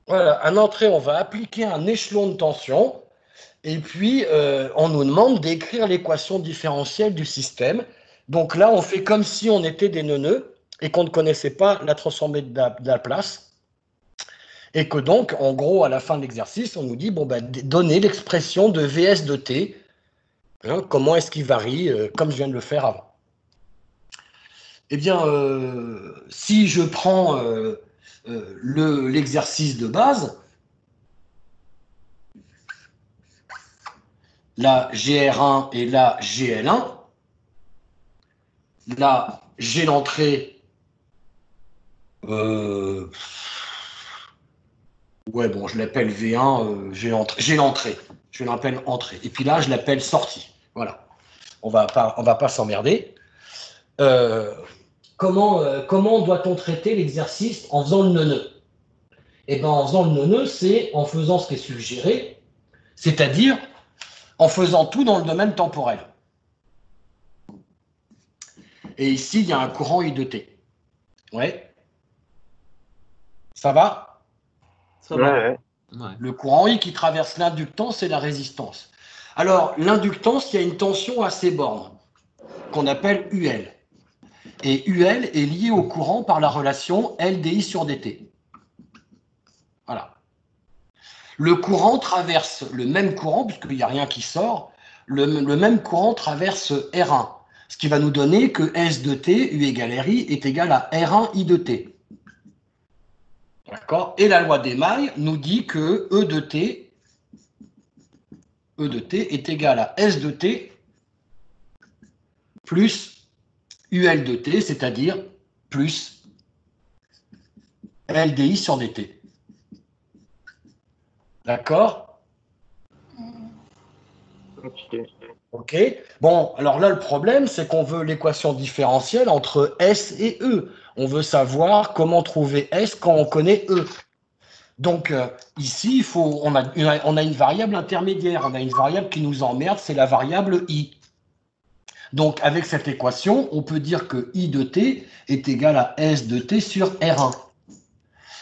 en entrée, on va appliquer un échelon de tension, et puis on nous demande d'écrire l'équation différentielle du système. Donc là, on fait comme si on était des neuneux et qu'on ne connaissait pas la transformée de Laplace. Et que donc, en gros, à la fin de l'exercice, on nous dit, donnez l'expression de Vs de t. Comment est-ce qu'il varie, comme je viens de le faire avant. Eh bien, si je prends l'exercice de base, la GR1 et la GL1, là, j'ai l'entrée. Je l'appelle V1, j'ai l'entrée. Je l'appelle entrée. Et puis là, je l'appelle sortie. Voilà. On va pas s'emmerder. Comment doit-on traiter l'exercice en faisant le neuneu? Eh bien, en faisant le neuneu, c'est en faisant ce qui est suggéré, c'est-à-dire en faisant tout dans le domaine temporel. Et ici, il y a un courant I de T. Ouais. Ça va? Ça va. ouais. Le courant I qui traverse l'inductance et la résistance. Alors, l'inductance, il y a une tension à ces bornes, qu'on appelle UL. Et UL est lié au courant par la relation LDI sur DT. Voilà. Le courant traverse le même courant, puisqu'il n'y a rien qui sort, le même courant traverse R1, ce qui va nous donner que S de T, U égale RI, est égal à R1 I de T. D'accord? Et la loi d'émail nous dit que E de T est égal à S de T plus UL de T, c'est-à-dire plus LDI sur DT. D'accord? Ok. Ok. Bon, alors là, le problème, c'est qu'on veut l'équation différentielle entre S et E. On veut savoir comment trouver S quand on connaît E. Donc, ici, on a une variable intermédiaire. On a une variable qui nous emmerde, c'est la variable I. Donc, avec cette équation, on peut dire que I de T est égal à S de T sur R1.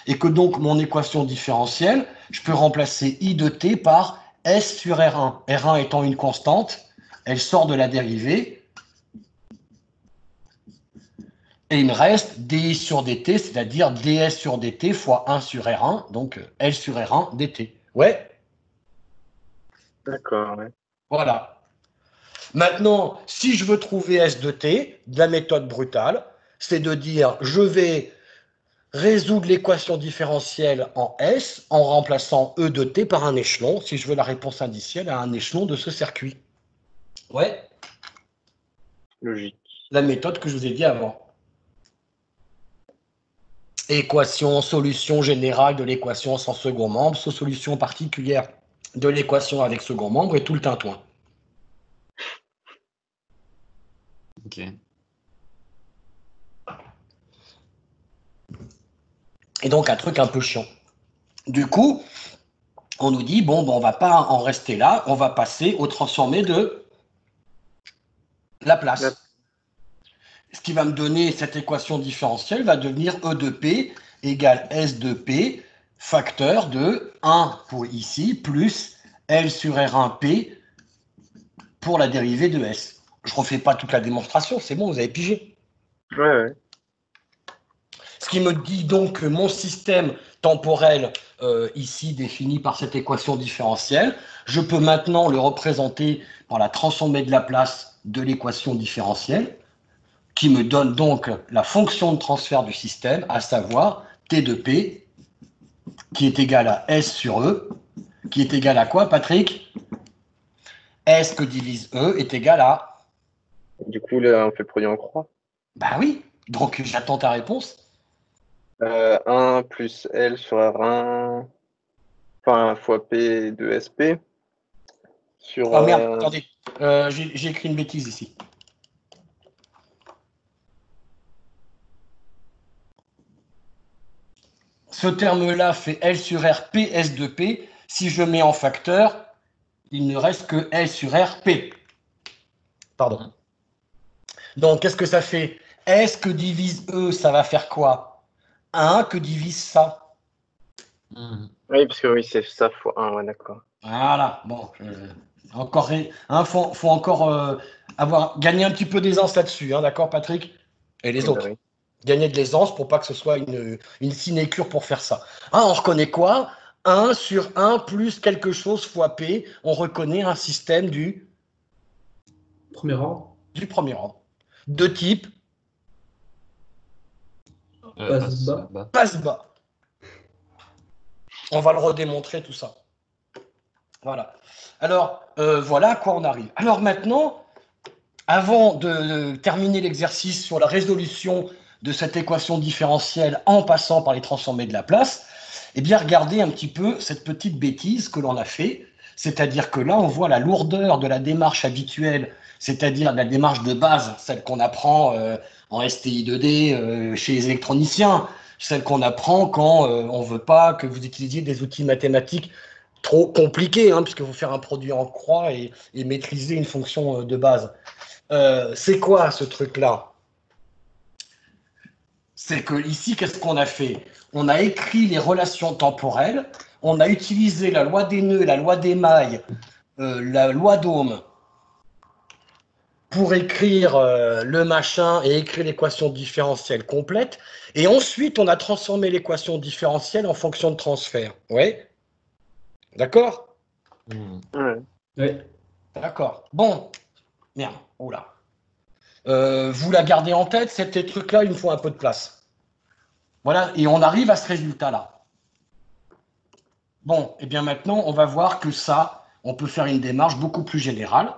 Et que donc, mon équation différentielle, je peux remplacer I de T par S sur R1. R1 étant une constante, elle sort de la dérivée. Et il me reste DI sur DT, c'est-à-dire DS sur DT fois 1 sur R1, donc L sur R1 DT. Ouais, D'accord, ouais. voilà. Maintenant, si je veux trouver S de T, de la méthode brutale, c'est de dire je vais résoudre l'équation différentielle en S en remplaçant E de T par un échelon, si je veux la réponse indicielle à un échelon de ce circuit. Ouais, Logique. la méthode que je vous ai dit avant. Équation, solution générale de l'équation sans second membre, solution particulière de l'équation avec second membre et tout le tintouin. Ok. Et donc un truc un peu chiant. Du coup, on nous dit, bon, on ne va pas en rester là, on va passer au transformé de Laplace. Ce qui va me donner cette équation différentielle va devenir E de P égale S de P, facteur de 1 pour ici, plus L sur R1P pour la dérivée de S. Je ne refais pas toute la démonstration, c'est bon, vous avez pigé. Ouais. Ce qui me dit donc que mon système temporel, ici défini par cette équation différentielle, je peux maintenant le représenter par la transformée de Laplace de l'équation différentielle, qui me donne donc la fonction de transfert du système, à savoir T de P, qui est égal à S sur E, qui est égal à quoi, Patrick? S que divise E est égal à... Du coup, là, on fait le produit en croix. Bah oui, donc j'attends ta réponse. 1 plus L sur R1, enfin, fois P de SP, sur... Oh merde, attendez, j'ai écrit une bêtise ici. Ce terme-là fait L sur R P S de P. Si je mets en facteur, il ne reste que L sur R P. Pardon. Donc, qu'est-ce que ça fait? S que divise E, ça va faire quoi? 1 que divise ça. Oui, parce que oui, c'est ça fois 1, ouais, d'accord. Voilà, bon. Encore, faut encore gagner un petit peu d'aisance là-dessus, hein, d'accord, Patrick? Et les autres. Oui. Gagner de l'aisance pour pas que ce soit une sinécure pour faire ça. Hein, on reconnaît quoi? 1 sur 1 plus quelque chose fois P, on reconnaît un système du Premier ordre. premier ordre. De type Passe bas. passe-bas. On va le redémontrer tout ça. Voilà. Alors, voilà à quoi on arrive. Alors maintenant, avant de terminer l'exercice sur la résolution de cette équation différentielle en passant par les transformés de Laplace, eh bien, regardez un petit peu cette petite bêtise que l'on a fait. C'est-à-dire que là, on voit la lourdeur de la démarche habituelle, c'est-à-dire la démarche de base, celle qu'on apprend en STI 2D chez les électroniciens, celle qu'on apprend quand on ne veut pas que vous utilisiez des outils mathématiques trop compliqués, hein, puisqu'il faut faire un produit en croix et maîtriser une fonction de base. C'est quoi ce truc-là? C'est que ici, qu'est-ce qu'on a fait? On a écrit les relations temporelles, on a utilisé la loi des nœuds, la loi des mailles, la loi d'Ohm pour écrire le machin et écrire l'équation différentielle complète. Et ensuite, on a transformé l'équation différentielle en fonction de transfert. Ouais. D'accord? Ouais. Ouais. D'accord. Bon, merde, oula. Vous la gardez en tête, ces petits trucs-là, il me faut un peu de place. Voilà, et on arrive à ce résultat-là. Bon, et bien maintenant, on va voir que ça, on peut faire une démarche beaucoup plus générale,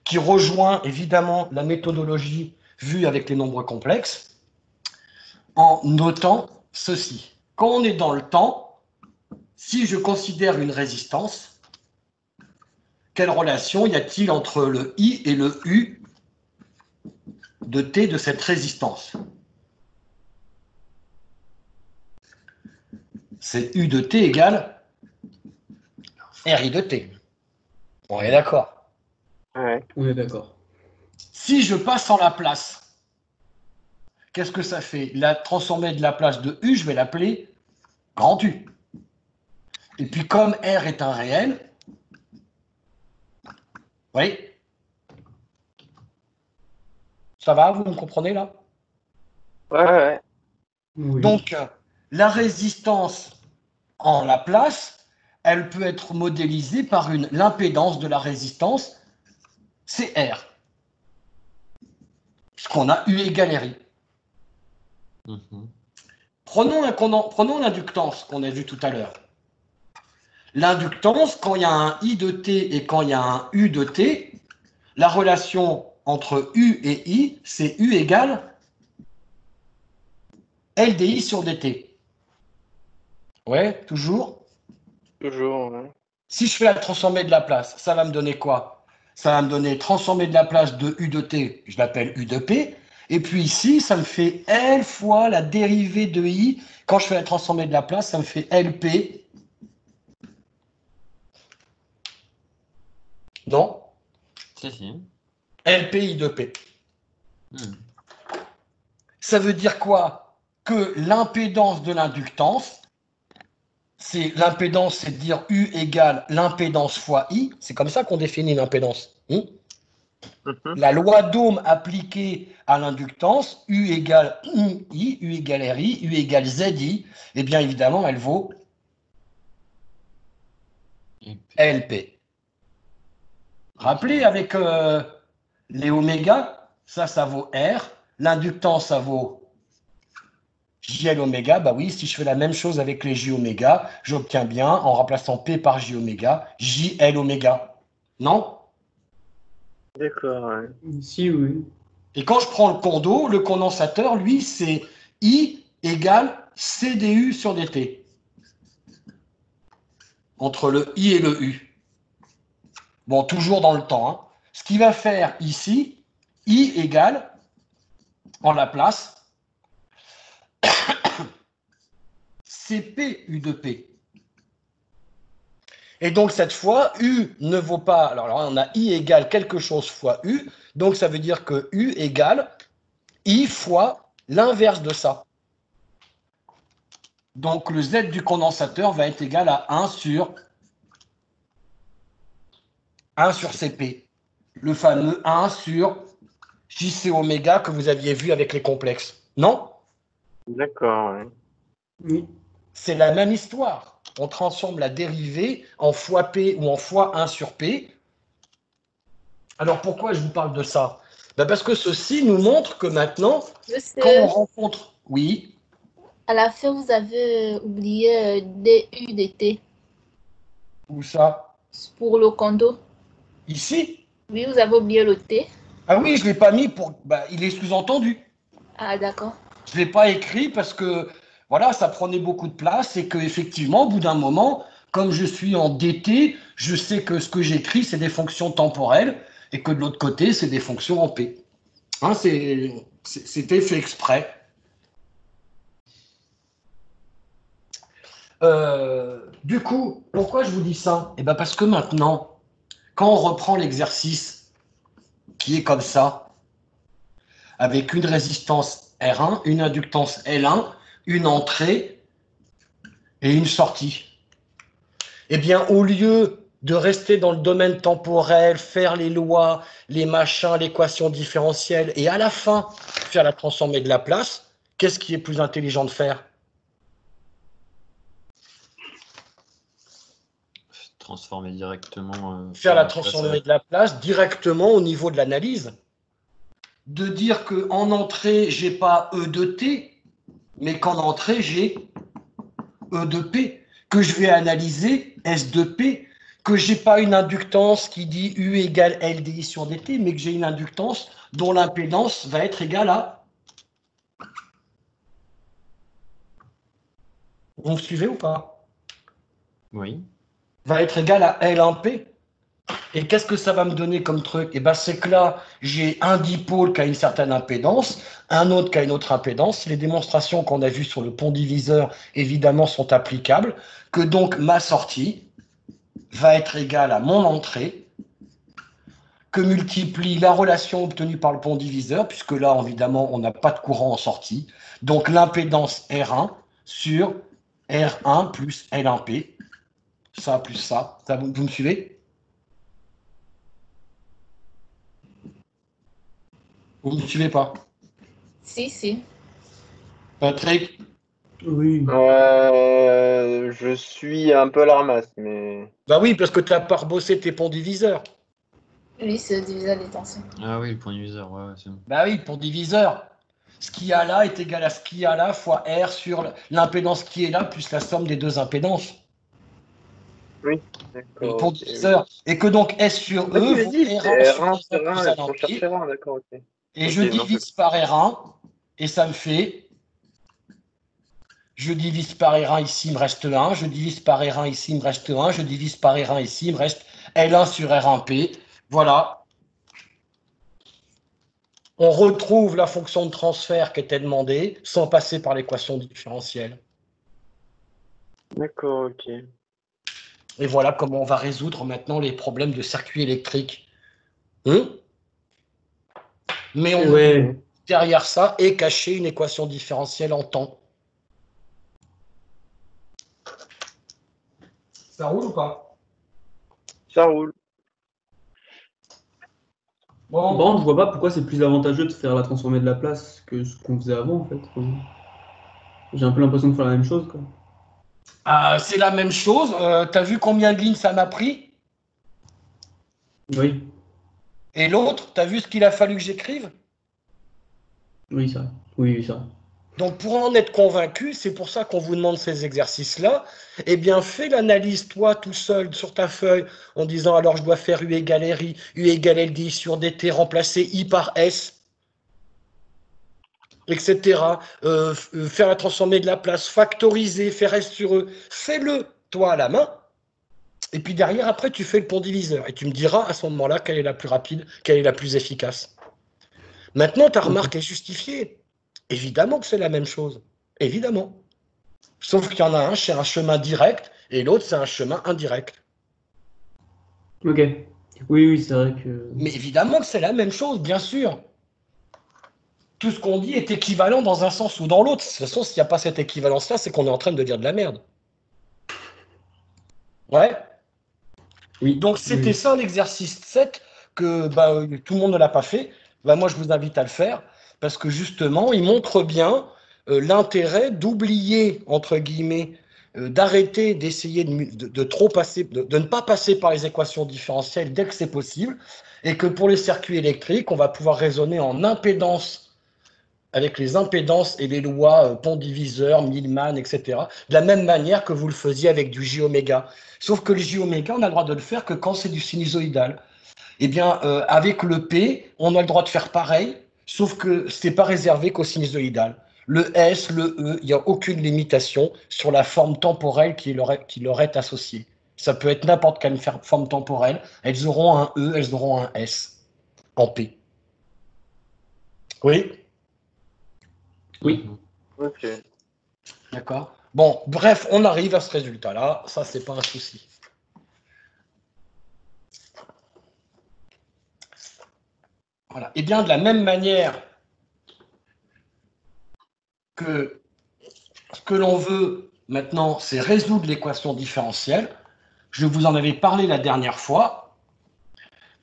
qui rejoint évidemment la méthodologie vue avec les nombres complexes, en notant ceci. Quand on est dans le temps, si je considère une résistance, quelle relation y a-t-il entre le I et le U de T de cette résistance? C'est U de T égale RI de T. On est d'accord. Ouais. On est d'accord. Si je passe en Laplace, qu'est-ce que ça fait? La transformée de Laplace de U, je vais l'appeler grand U. Et puis comme R est un réel, oui, ça va, vous me comprenez là? Ouais. Oui. Donc, la résistance en Laplace, elle peut être modélisée par l'impédance de la résistance, c'est R. Puisqu'on a U égale RI. Prenons l'inductance qu'on a vu tout à l'heure. L'inductance, quand il y a un I de T et quand il y a un U de T, la relation entre U et I, c'est U égale LDI sur DT. Ouais, toujours. Toujours. Ouais. Si je fais la transformée de Laplace, ça va me donner quoi? Ça va me donner transformée de Laplace de U de T, je l'appelle U de P. Et puis ici, ça me fait L fois la dérivée de I. Quand je fais la transformée de Laplace, ça me fait LP. Non? Si. LPI de P. Hmm. Ça veut dire quoi? Que l'impédance de l'inductance, l'impédance, c'est de dire U égale l'impédance fois I. C'est comme ça qu'on définit l'impédance. La loi d'Ohm appliquée à l'inductance, U égale I, U égale RI, U égale ZI, et bien évidemment, elle vaut LP. Rappelez avec les oméga, ça vaut R. L'inductance, ça vaut JL oméga. Bah oui, si je fais la même chose avec les J oméga, j'obtiens bien, en remplaçant P par J oméga, JL oméga. Non? D'accord. Ouais. Si, oui. Et quand je prends le condo, le condensateur, lui, c'est I égale CDU sur DT. Entre le I et le U. Bon, toujours dans le temps. Hein. Ce qui va faire ici, I égale, en Laplace, CP U de P. Et donc, cette fois, U ne vaut pas... Alors là, on a I égale quelque chose fois U. Donc, ça veut dire que U égale I fois l'inverse de ça. Donc, le Z du condensateur va être égal à 1 sur CP. Le fameux 1 sur JC oméga que vous aviez vu avec les complexes. Non? D'accord. Ouais. Oui. C'est la même histoire. On transforme la dérivée en fois P ou en fois 1 sur P. Alors, pourquoi je vous parle de ça? Ben parce que ceci nous montre que maintenant, quand on Monsieur, rencontre... Oui, à la fin, vous avez oublié DU, DT où ça? pour le condo. Ici? Oui, vous avez oublié le T. Ah oui, je ne l'ai pas mis pour... Ben, il est sous-entendu. Ah, d'accord. Je ne l'ai pas écrit parce que voilà, ça prenait beaucoup de place et qu'effectivement, au bout d'un moment, comme je suis en DT, je sais que ce que j'écris, c'est des fonctions temporelles et que de l'autre côté, c'est des fonctions en P. Hein, c'était fait exprès. Du coup, pourquoi je vous dis ça? Eh ben parce que maintenant, quand on reprend l'exercice qui est comme ça, avec une résistance R1, une inductance L1, une entrée et une sortie. Eh bien, au lieu de rester dans le domaine temporel, faire les lois, les machins, l'équation différentielle, et à la fin, faire la transformée de Laplace, qu'est-ce qui est plus intelligent de faire? transformer directement. Faire la place, transformée de la place directement au niveau de l'analyse. De dire qu'en entrée, j'ai pas E de T, mais qu'en entrée, j'ai E de P, que je vais analyser S de P, que j'ai pas une inductance qui dit U égale LDI sur DT, mais que j'ai une inductance dont l'impédance va être égale à... Vous me suivez ou pas? Oui. Va être égale à L1P. Et qu'est-ce que ça va me donner comme truc? Eh ben, c'est que là, j'ai un dipôle qui a une certaine impédance, un autre qui a une autre impédance. Les démonstrations qu'on a vues sur le pont diviseur, évidemment, sont applicables. Que donc ma sortie va être égale à mon entrée, que multiplie la relation obtenue par le pont diviseur, puisque là, évidemment, on n'a pas de courant en sortie. Donc l'impédance R1 sur R1 plus L1P. Ça plus ça. Vous me suivez? Vous ne me suivez pas? Si. Patrick? Oui. Je suis un peu à la ramasse, mais... Bah oui, parce que tu n'as pas rebossé tes ponts diviseurs. Oui, c'est le diviseur des tensions. Ah oui, le point user, ouais, c'est bon. Bah oui, pont diviseur. Ce qu'il y a là est égal à ce qu'il y a là fois R sur l'impédance qui est là plus la somme des deux impédances. Oui, Le d'accord. pont diviseur. Et que donc S sur Ah, tu E m'as vaut dit, R1 c'est sur R1 sur R1 plus 1, il faut L1P. chercher R1, d'accord, ok. Et Ok, je non, divise par R1 et ça me fait... Je divise par R1 ici, il me reste 1. Je divise par R1 ici, il me reste 1. Je divise par R1 ici, il me reste L1 sur R1P. Voilà. On retrouve la fonction de transfert qui était demandée sans passer par l'équation différentielle. D'accord, ok. Et voilà comment on va résoudre maintenant les problèmes de circuit électrique. Mais on Ouais. derrière ça est cachée une équation différentielle en temps. Ça roule ou pas? Ça roule. Bon, Bon, je vois pas pourquoi c'est plus avantageux de faire la transformée de la place que ce qu'on faisait avant, en fait. J'ai un peu l'impression de faire la même chose, quoi. c'est la même chose. T'as vu combien de lignes ça m'a pris? Oui, Et l'autre, t'as vu ce qu'il a fallu que j'écrive? oui, ça. Oui, ça. Donc, pour en être convaincu, c'est pour ça qu'on vous demande ces exercices-là. Eh bien, fais l'analyse, toi, tout seul, sur ta feuille, en disant, alors, je dois faire U égale RI, U égale LDI sur DT, remplacer I par S, etc. Faire la transformée de la place, factoriser, faire S sur E. Fais-le, toi, à la main. Et puis derrière, après, tu fais le pont diviseur. Et tu me diras, à ce moment-là, quelle est la plus rapide, quelle est la plus efficace. Maintenant, ta remarque est justifiée. Évidemment que c'est la même chose. Évidemment. Sauf qu'il y en a un, c'est un chemin direct, et l'autre, c'est un chemin indirect. Ok. Oui, c'est vrai que... Mais évidemment que c'est la même chose, bien sûr. Tout ce qu'on dit est équivalent dans un sens ou dans l'autre. De toute façon, s'il n'y a pas cette équivalence-là, c'est qu'on est en train de dire de la merde. Ouais. Oui. Donc, c'était Oui. ça l'exercice 7, que tout le monde ne l'a pas fait. Moi, je vous invite à le faire, parce que justement, il montre bien l'intérêt d'oublier, entre guillemets, d'arrêter d'essayer de trop passer, de ne pas passer par les équations différentielles dès que c'est possible, et que pour les circuits électriques, on va pouvoir raisonner en impédance, avec les impédances et les lois pont diviseur, Millman, etc. De la même manière que vous le faisiez avec du J-oméga. Sauf que le J-oméga, on a le droit de le faire que quand c'est du sinusoïdal. Eh bien, avec le P, on a le droit de faire pareil, sauf que ce n'est pas réservé qu'au sinusoïdal. Le S, le E, il n'y a aucune limitation sur la forme temporelle qui leur est associée. Ça peut être n'importe quelle forme temporelle. Elles auront un E, elles auront un S en P. Oui? Oui. Ok. D'accord. Bon, bref, on arrive à ce résultat-là. Ça, c'est pas un souci. Voilà. Et bien, de la même manière que ce que l'on veut maintenant, c'est résoudre l'équation différentielle. Je vous en avais parlé la dernière fois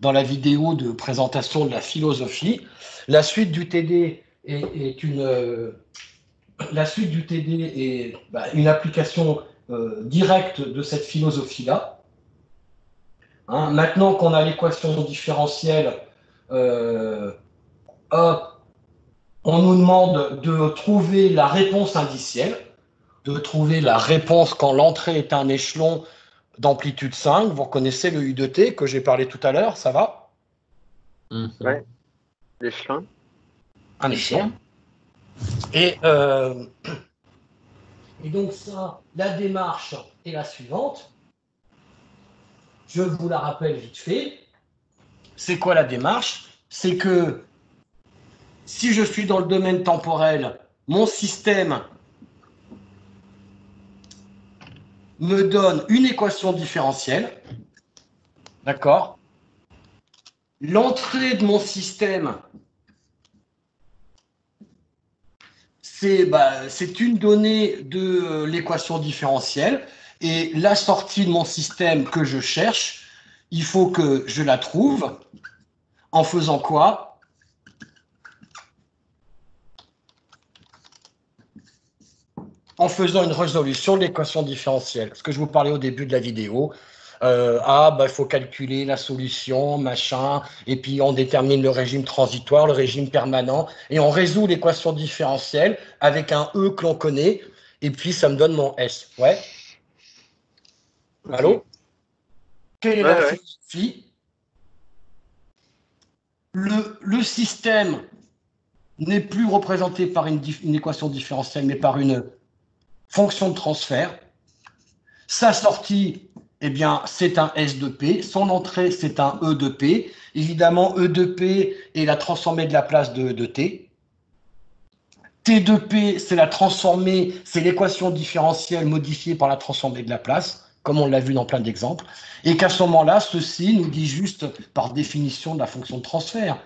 dans la vidéo de présentation de la philosophie. La suite du TD est une application directe de cette philosophie-là. Hein. Maintenant qu'on a l'équation différentielle, hop, on nous demande de trouver la réponse indicielle, de trouver la réponse quand l'entrée est un échelon d'amplitude 5. Vous reconnaissez le U de T que j'ai parlé tout à l'heure, ça va? Ouais. L'échelon. Un échelon. Et donc ça, la démarche est la suivante. Je vous la rappelle vite fait. C'est quoi la démarche? C'est que si je suis dans le domaine temporel, mon système me donne une équation différentielle. D'accord? L'entrée de mon système, c'est une donnée de l'équation différentielle. Et la sortie de mon système que je cherche, il faut que je la trouve en faisant quoi? En faisant une résolution de l'équation différentielle. Ce que je vous parlais au début de la vidéo. Il faut calculer la solution, machin, et puis on détermine le régime transitoire, le régime permanent, et on résout l'équation différentielle avec un E que l'on connaît, et puis ça me donne mon S. Ouais? Allô? Quelle est la philosophie? Le système n'est plus représenté par une équation différentielle, mais par une fonction de transfert. Sa sortie, eh bien, c'est un S de P. Son entrée, c'est un E de P. Évidemment, E de P est la transformée de la place de T. T de P, c'est la transformée, c'est l'équation différentielle modifiée par la transformée de la place, comme on l'a vu dans plein d'exemples. Et qu'à ce moment-là, ceci nous dit juste, par définition de la fonction de transfert,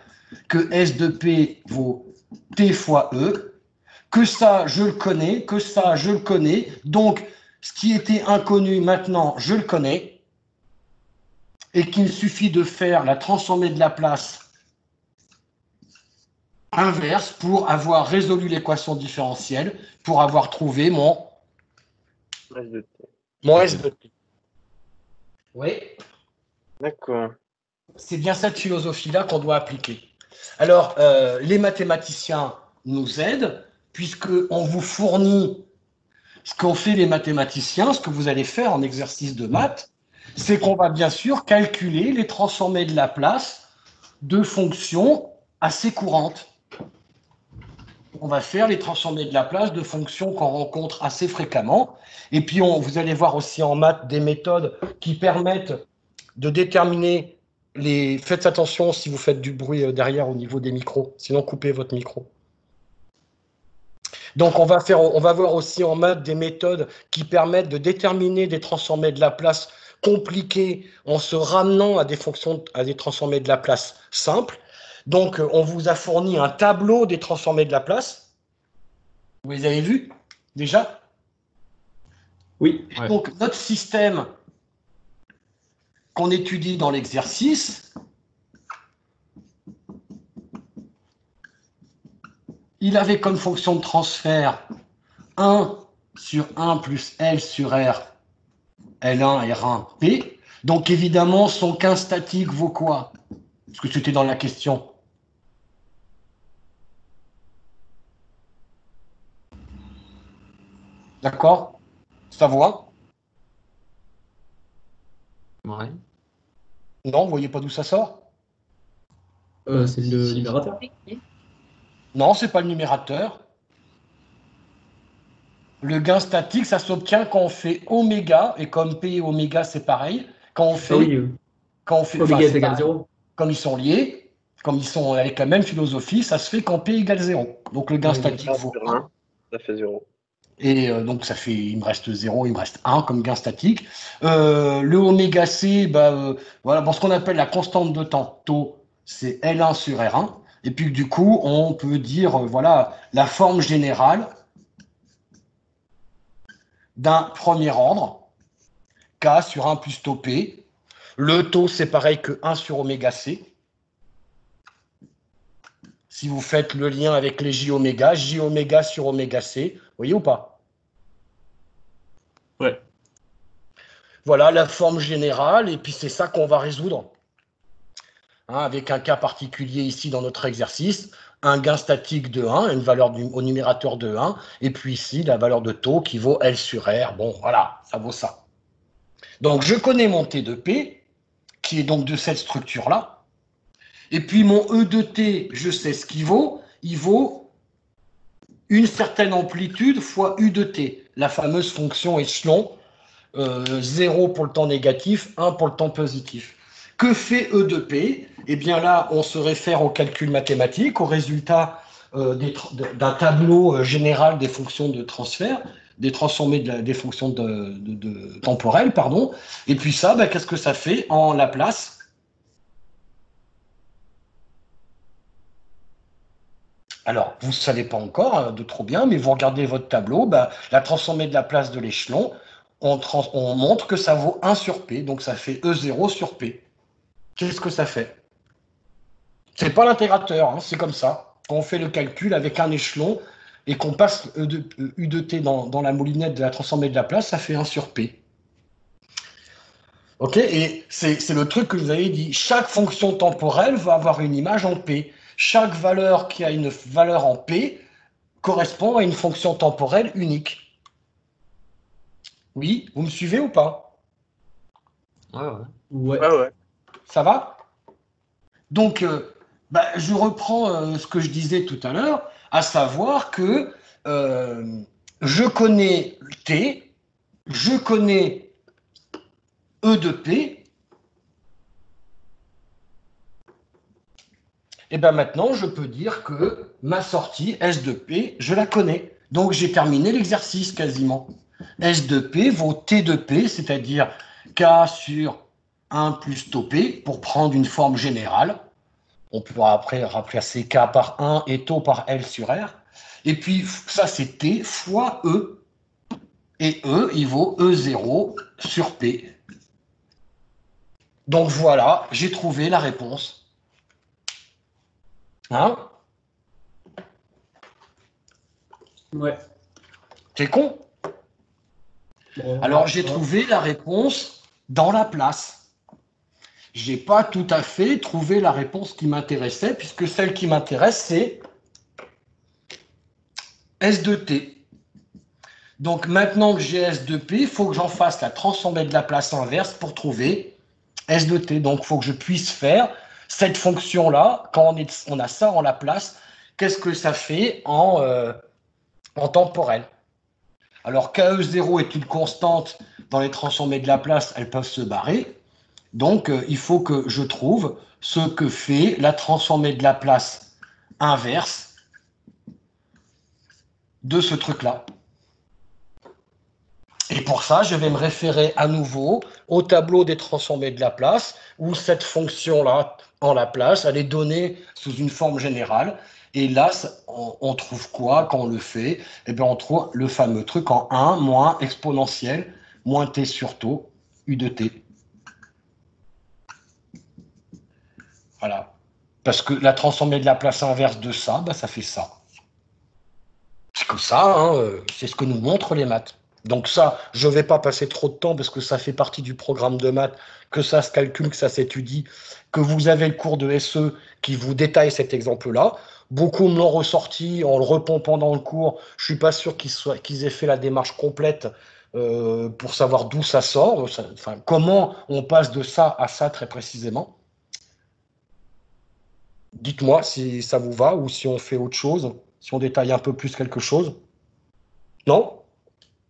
que S de P vaut T fois E, que ça, je le connais, que ça, je le connais. Donc, ce qui était inconnu, maintenant, je le connais, et qu'il suffit de faire la transformée de la place inverse pour avoir résolu l'équation différentielle, pour avoir trouvé mon S de T. Oui. D'accord. C'est bien cette philosophie-là qu'on doit appliquer. Alors, les mathématiciens nous aident, puisqu'on vous fournit ce qu'ont fait les mathématiciens, ce que vous allez faire en exercice de maths, c'est qu'on va bien sûr calculer les transformées de Laplace de fonctions assez courantes. On va faire les transformées de Laplace de fonctions qu'on rencontre assez fréquemment. Et puis, vous allez voir aussi en maths des méthodes qui permettent de déterminer les... Faites attention si vous faites du bruit derrière au niveau des micros, sinon coupez votre micro. Donc, on va voir aussi en maths des méthodes qui permettent de déterminer des transformées de Laplace compliquées en se ramenant à des fonctions, à des transformées de Laplace simples. Donc, on vous a fourni un tableau des transformées de Laplace. Vous les avez vus déjà? Oui. Et donc, notre système qu'on étudie dans l'exercice, il avait comme fonction de transfert 1 sur 1 plus L sur R, L1, R1, P. Donc, évidemment, son gain statique vaut quoi? Parce que c'était dans la question. D'accord? Ça voit? Ouais. Non, vous voyez pas d'où ça sort? C'est le numérateur. Non, c'est pas le numérateur. Le gain statique, ça s'obtient quand on fait oméga, et comme P et oméga, c'est pareil. Quand on fait, oméga est égal à 0. Comme ils sont liés, comme ils sont avec la même philosophie, ça se fait quand P égale 0. Donc le gain statique vaut 1. Ça fait 0. Et donc ça fait, il me reste 0, il me reste 1 comme gain statique. Le oméga C, voilà, bon, ce qu'on appelle la constante de temps, taux, c'est L1 sur R1. Et puis du coup, on peut dire, voilà, la forme générale d'un premier ordre, K sur 1 plus taux P. Le taux, c'est pareil que 1 sur oméga C. Si vous faites le lien avec les J oméga sur oméga C, vous voyez ou pas? Ouais. Voilà la forme générale, et puis c'est ça qu'on va résoudre. Hein, avec un cas particulier ici dans notre exercice, un gain statique de 1, une valeur au numérateur de 1, et puis ici la valeur de taux qui vaut L sur R. Bon, voilà, ça vaut ça. Donc je connais mon T de P, qui est donc de cette structure-là, et puis mon E de T, je sais ce qu'il vaut, il vaut une certaine amplitude fois U de T, la fameuse fonction échelon, 0 pour le temps négatif, 1 pour le temps positif. Que fait E de P? Eh bien là, on se réfère au calcul mathématique, au résultat d'un tableau général des fonctions de transfert, des transformés des fonctions temporelles, pardon. Et puis ça, ben, qu'est-ce que ça fait en Laplace? Alors, vous ne savez pas encore de trop bien, mais vous regardez votre tableau, ben, la transformée de Laplace de l'échelon, on montre que ça vaut 1 sur P, donc ça fait E0 sur P. Qu'est-ce que ça fait? C'est pas l'intégrateur, hein, c'est comme ça. Quand on fait le calcul avec un échelon et qu'on passe U de T dans la moulinette de la transformée de Laplace, ça fait 1 sur P. Ok? Et c'est le truc que je vous avais dit. Chaque fonction temporelle va avoir une image en P. Chaque valeur qui a une valeur en P correspond à une fonction temporelle unique. Oui, vous me suivez ou pas? Ouais. Ça va? Donc, je reprends ce que je disais tout à l'heure, à savoir que je connais T, je connais E de P, et bien maintenant, je peux dire que ma sortie S de P, je la connais. Donc, j'ai terminé l'exercice quasiment. S de P vaut T de P, c'est-à-dire K sur 1 plus taux P, pour prendre une forme générale. On pourra après remplacer K par 1 et taux par L sur R. Et puis, ça, c'est T fois E. Et E, il vaut E0 sur P. Donc voilà, j'ai trouvé la réponse. Hein? Ouais. C'est con? Bon, Alors, j'ai ouais. trouvé la réponse dans Laplace. J'ai pas tout à fait trouvé la réponse qui m'intéressait, puisque celle qui m'intéresse, c'est S de T. Donc, maintenant que j'ai S de P, il faut que j'en fasse la transformée de Laplace inverse pour trouver S de T. Donc, il faut que je puisse faire cette fonction-là, quand on a ça en Laplace, qu'est-ce que ça fait en temporel? Alors, KE0 est une constante dans les transformées de Laplace, elles peuvent se barrer. Donc, il faut que je trouve ce que fait la transformée de Laplace inverse de ce truc-là. Et pour ça, je vais me référer à nouveau au tableau des transformées de Laplace, où cette fonction-là, en Laplace, elle est donnée sous une forme générale. Et là, on trouve quoi quand on le fait? Eh bien, on trouve le fameux truc en 1 moins exponentielle, moins t sur taux, u de t. Voilà. Parce que la transformée de Laplace inverse de ça, ça fait ça. C'est comme ça, hein, c'est ce que nous montrent les maths. Donc ça, je ne vais pas passer trop de temps parce que ça fait partie du programme de maths, que ça se calcule, que ça s'étudie, que vous avez le cours de SE qui vous détaille cet exemple-là. Beaucoup me l'ont ressorti en le repompant dans le cours. Je ne suis pas sûr qu'ils aient fait la démarche complète pour savoir d'où ça sort, comment on passe de ça à ça très précisément. Dites-moi si ça vous va ou si on fait autre chose, si on détaille un peu plus quelque chose. Non ?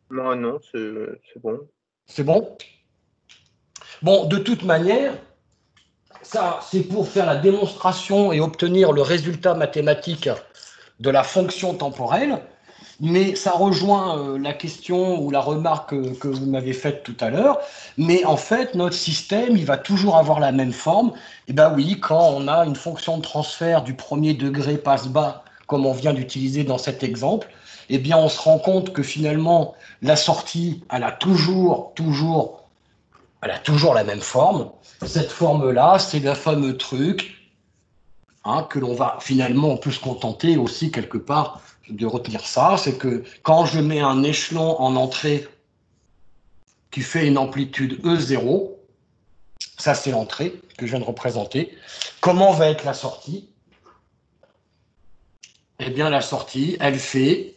Non, c'est bon. C'est bon? Bon, de toute manière, ça, c'est pour faire la démonstration et obtenir le résultat mathématique de la fonction temporelle, mais ça rejoint la question ou la remarque que vous m'avez faite tout à l'heure. Mais en fait, notre système, il va toujours avoir la même forme. Eh bien oui, quand on a une fonction de transfert du premier degré passe-bas, comme on vient d'utiliser dans cet exemple, eh bien on se rend compte que finalement, la sortie, elle a toujours la même forme. Cette forme-là, c'est le fameux truc que l'on va finalement, on peut se contenter aussi quelque part de retenir ça, c'est que quand je mets un échelon en entrée qui fait une amplitude E0. Ça, c'est l'entrée que je viens de représenter. Comment va être la sortie? Eh bien, la sortie, elle fait...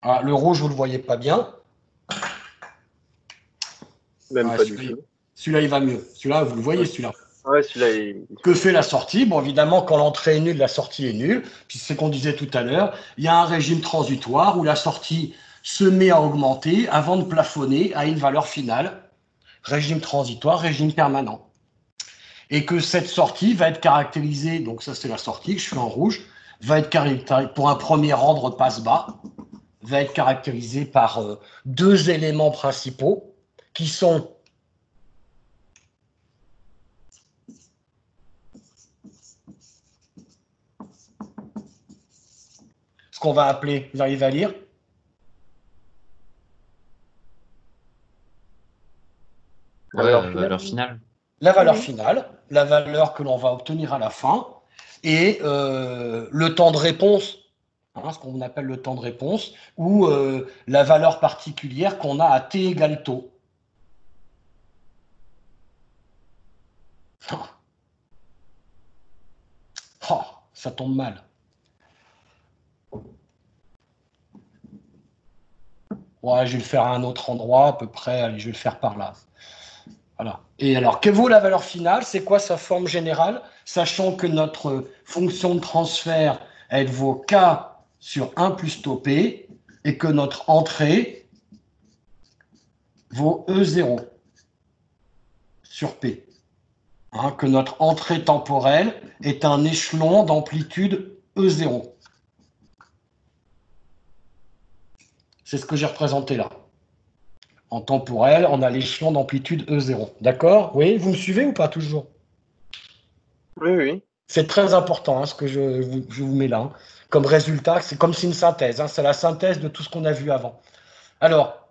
Ah, le rouge, vous ne le voyez pas bien. Même Ouais, pas du tout. celui-là, il va mieux. Celui-là, vous le voyez, celui-là. Ouais, celui-là, il... Que fait la sortie? Bon, évidemment, quand l'entrée est nulle, la sortie est nulle. Puis c'est ce qu'on disait tout à l'heure. Il y a un régime transitoire où la sortie se met à augmenter avant de plafonner à une valeur finale. Régime transitoire, régime permanent. Et que cette sortie va être caractérisée, donc ça c'est la sortie que je fais en rouge, va être caractérisée pour un premier ordre passe-bas, va être caractérisée par deux éléments principaux qui sont ce qu'on va appeler, vous arrivez à lire? Ouais, valeur valeur finale. La valeur Oui. finale, la valeur que l'on va obtenir à la fin, et le temps de réponse, ce qu'on appelle le temps de réponse, ou la valeur particulière qu'on a à t égale taux. Oh, ça tombe mal. Ouais, je vais le faire à un autre endroit, à peu près, allez, je vais le faire par là. Voilà. Et alors, que vaut la valeur finale? C'est quoi sa forme générale? Sachant que notre fonction de transfert, elle vaut k sur 1 plus taux p, et que notre entrée vaut E0 sur p. Que notre entrée temporelle est un échelon d'amplitude E0. C'est ce que j'ai représenté là. En temporel, on a l'échelon d'amplitude E0. D'accord? Oui, vous me suivez ou pas toujours? Oui, oui. C'est très important ce que je vous mets là. Comme résultat, c'est comme c'est une synthèse. C'est la synthèse de tout ce qu'on a vu avant. Alors,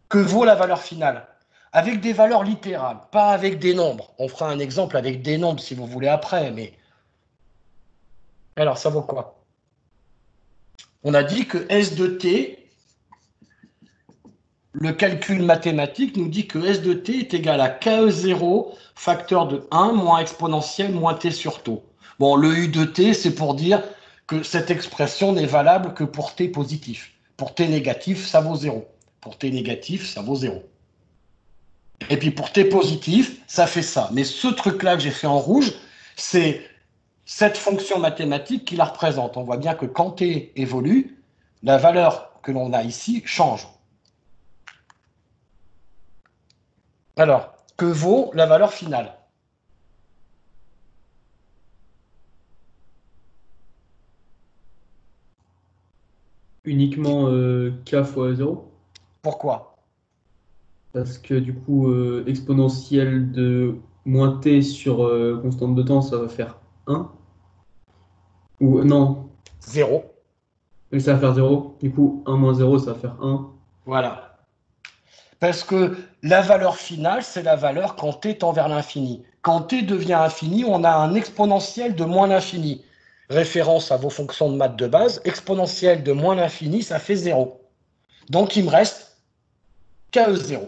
que vaut la valeur finale? Avec des valeurs littérales, pas avec des nombres. On fera un exemple avec des nombres si vous voulez après, mais... Alors, ça vaut quoi? On a dit que S de t, le calcul mathématique nous dit que S de t est égal à KE0 facteur de 1 moins exponentielle moins t sur taux. Bon, le U de t, c'est pour dire que cette expression n'est valable que pour t positif. Pour t négatif, ça vaut 0. Pour t négatif, ça vaut 0. Et puis pour t positif, ça fait ça. Mais ce truc-là que j'ai fait en rouge, c'est cette fonction mathématique qui la représente. On voit bien que quand t évolue, la valeur que l'on a ici change. Alors, que vaut la valeur finale? Uniquement k fois 0. Pourquoi? Parce que du coup, exponentielle de moins t sur constante de temps, ça va faire 1. Ou non, 0. ça va faire 0. Du coup, 1 moins 0, ça va faire 1. Voilà. Parce que la valeur finale, c'est la valeur quand t tend vers l'infini. Quand t devient infini, on a un exponentiel de moins l'infini. Référence à vos fonctions de maths de base, exponentielle de moins l'infini, ça fait 0. Donc, il me reste KE0.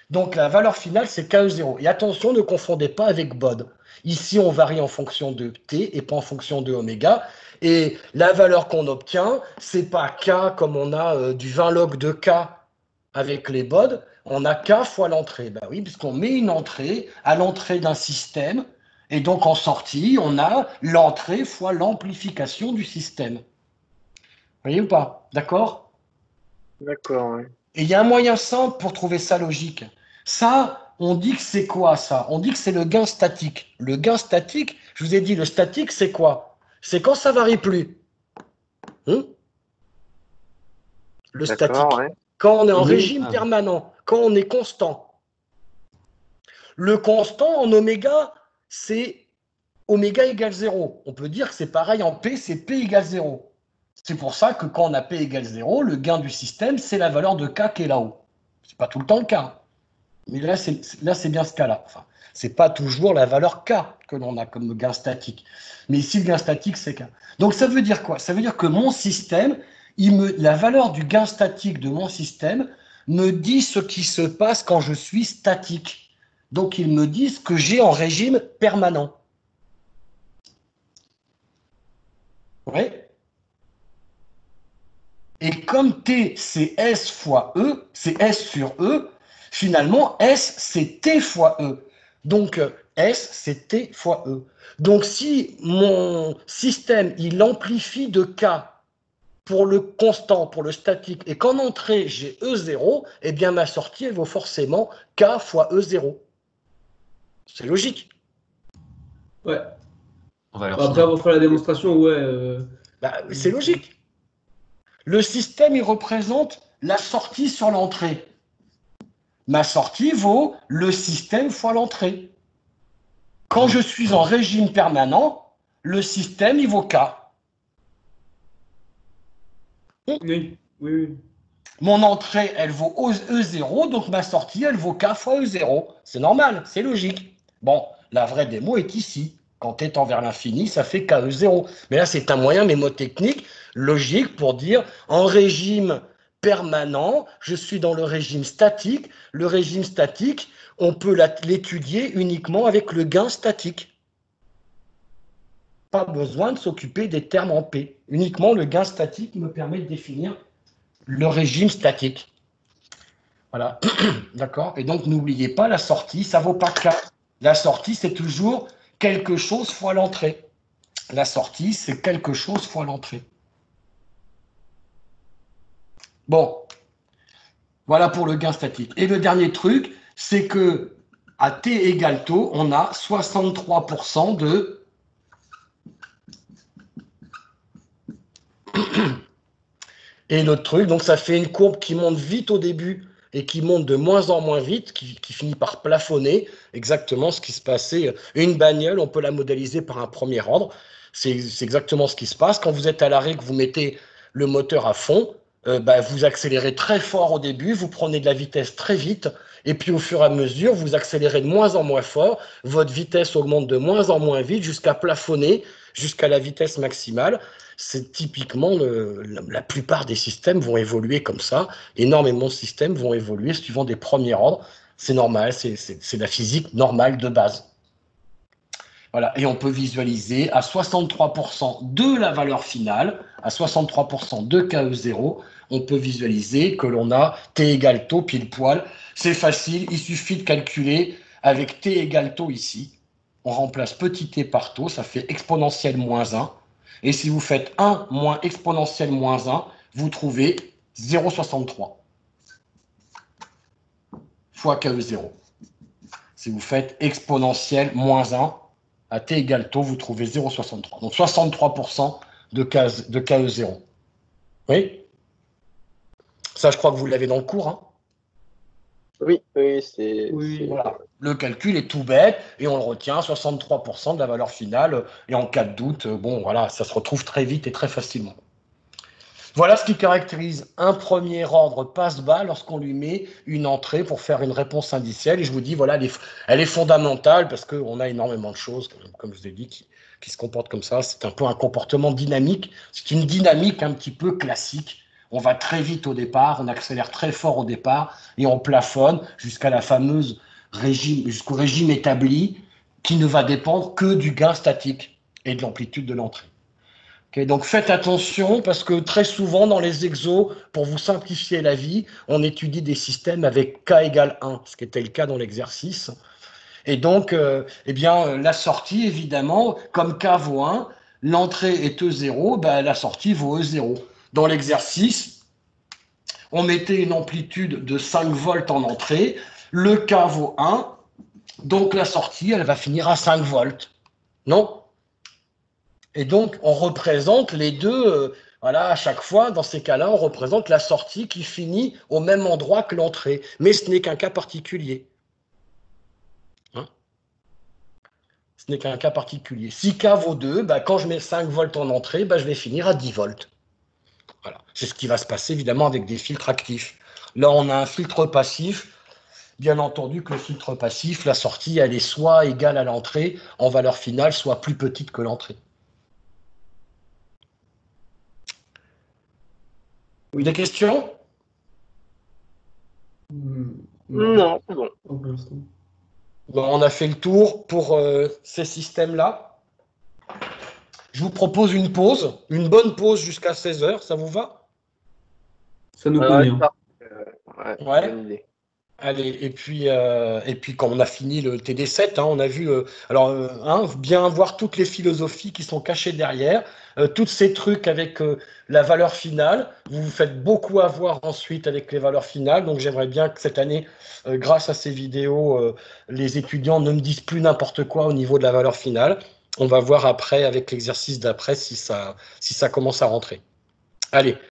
Donc, la valeur finale, c'est KE0. Et attention, ne confondez pas avec BOD. Ici, on varie en fonction de t et pas en fonction de oméga. Et la valeur qu'on obtient, c'est pas K comme on a du 20 log de K avec les BOD. On a K fois l'entrée. Ben oui, puisqu'on met une entrée à l'entrée d'un système. Et donc, en sortie, on a l'entrée fois l'amplification du système. Vous voyez ou pas? D'accord? D'accord, oui. Et il y a un moyen simple pour trouver ça logique. Ça, on dit que c'est quoi ça? On dit que c'est le gain statique. Le gain statique, je vous ai dit, le statique, c'est quoi? C'est quand ça varie plus. Le statique. D'accord, ouais. Quand on est en Mhm. régime permanent, quand on est constant. Le constant en oméga, c'est oméga égale 0. On peut dire que c'est pareil en P, c'est P égale 0. C'est pour ça que quand on a P égale 0, le gain du système, c'est la valeur de K qui est là-haut. Ce n'est pas tout le temps le cas. Mais là, c'est bien ce cas-là. Enfin, ce n'est pas toujours la valeur K que l'on a comme gain statique. Mais ici, le gain statique, c'est K. Donc, ça veut dire quoi? Ça veut dire que mon système, la valeur du gain statique de mon système me dit ce qui se passe quand je suis statique. Donc, il me dit ce que j'ai en régime permanent. Oui. Et comme T, c'est S fois E, c'est S sur E, finalement, S, c'est T fois E. Donc, S, c'est T fois E. Donc, si mon système, il amplifie de K pour le constant, pour le statique, et qu'en entrée, j'ai E0, eh bien, ma sortie, elle vaut forcément K fois E0. C'est logique. Ouais. Valeur Après finale. avoir fait la démonstration, ouais. C'est logique. Le système, il représente la sortie sur l'entrée. Ma sortie vaut le système fois l'entrée. Quand je suis en régime permanent, le système, il vaut K. Oui, oui. Mon entrée, elle vaut E0, donc ma sortie, elle vaut K fois E0. C'est normal, c'est logique. Bon, la vraie démo est ici. Quand tu es vers l'infini, ça fait KE0. Mais là, c'est un moyen mémotechnique, logique, pour dire en régime permanent, je suis dans le régime statique. Le régime statique, on peut l'étudier uniquement avec le gain statique. Pas besoin de s'occuper des termes en P. Uniquement le gain statique me permet de définir le régime statique. Voilà, d'accord. Et donc, n'oubliez pas, la sortie, ça ne vaut pas K. La sortie, c'est toujours quelque chose fois l'entrée. La sortie, c'est quelque chose fois l'entrée. Bon, voilà pour le gain statique. Et le dernier truc, c'est que à T égale taux, on a 63% de... Et l'autre truc, donc ça fait une courbe qui monte vite au début et qui monte de moins en moins vite, qui finit par plafonner, exactement ce qui se passait. Une bagnole, on peut la modéliser par un premier ordre. C'est exactement ce qui se passe. Quand vous êtes à l'arrêt, que vous mettez le moteur à fond, vous accélérez très fort au début, vous prenez de la vitesse très vite, et puis au fur et à mesure, vous accélérez de moins en moins fort, votre vitesse augmente de moins en moins vite jusqu'à plafonner, jusqu'à la vitesse maximale. C'est typiquement la plupart des systèmes vont évoluer comme ça. Énormément de systèmes vont évoluer suivant des premiers ordres. C'est normal, c'est la physique normale de base. Voilà, et on peut visualiser à 63% de la valeur finale, à 63% de KE0, on peut visualiser que l'on a T égale taux pile poil. C'est facile, il suffit de calculer avec T égale taux ici. On remplace petit t par taux, ça fait exponentielle moins 1. Et si vous faites 1 moins exponentielle moins 1, vous trouvez 0,63 fois KE0. Si vous faites exponentielle moins 1, à t égale taux, vous trouvez 0,63. Donc 63% de KE0. Oui? Ça, je crois que vous l'avez dans le cours. Hein. Oui, c'est... Voilà. Le calcul est tout bête et on le retient, 63% de la valeur finale. Et en cas de doute, bon, voilà, ça se retrouve très vite et très facilement. Voilà ce qui caractérise un premier ordre passe-bas lorsqu'on lui met une entrée pour faire une réponse indicielle. Et je vous dis, voilà, elle est fondamentale parce qu'on a énormément de choses, comme je vous ai dit, qui se comportent comme ça. C'est un peu un comportement dynamique. C'est une dynamique un petit peu classique. On va très vite au départ, on accélère très fort au départ et on plafonne jusqu'à la fameuse jusqu'au régime établi qui ne va dépendre que du gain statique et de l'amplitude de l'entrée. Okay, donc faites attention parce que très souvent dans les exos, pour vous simplifier la vie, on étudie des systèmes avec K égale 1, ce qui était le cas dans l'exercice. Et donc, la sortie, évidemment, comme K vaut 1, l'entrée est E0, la sortie vaut E0. Dans l'exercice, on mettait une amplitude de 5 volts en entrée, le K vaut 1, donc la sortie, elle va finir à 5 volts. Non ? Et donc, on représente les deux, voilà, à chaque fois, dans ces cas-là, on représente la sortie qui finit au même endroit que l'entrée. Mais ce n'est qu'un cas particulier. Hein? Ce n'est qu'un cas particulier. Si K vaut 2, quand je mets 5 volts en entrée, je vais finir à 10 volts. Voilà. C'est ce qui va se passer, évidemment, avec des filtres actifs. Là, on a un filtre passif. Bien entendu que le filtre passif, la sortie, elle est soit égale à l'entrée, en valeur finale, soit plus petite que l'entrée. Des questions? Non, c'est bon. Pas pour l'instant. Bon, on a fait le tour pour ces systèmes-là. Je vous propose une pause, une bonne pause jusqu'à 16h, ça vous va? Ça nous Ouais, convient. Ouais. Bonne idée. Allez, et puis quand on a fini le TD7, on a vu, bien voir toutes les philosophies qui sont cachées derrière, tous ces trucs avec la valeur finale. Vous vous faites beaucoup avoir ensuite avec les valeurs finales, donc j'aimerais bien que cette année, grâce à ces vidéos, les étudiants ne me disent plus n'importe quoi au niveau de la valeur finale. On va voir après, avec l'exercice d'après, si ça commence à rentrer. Allez.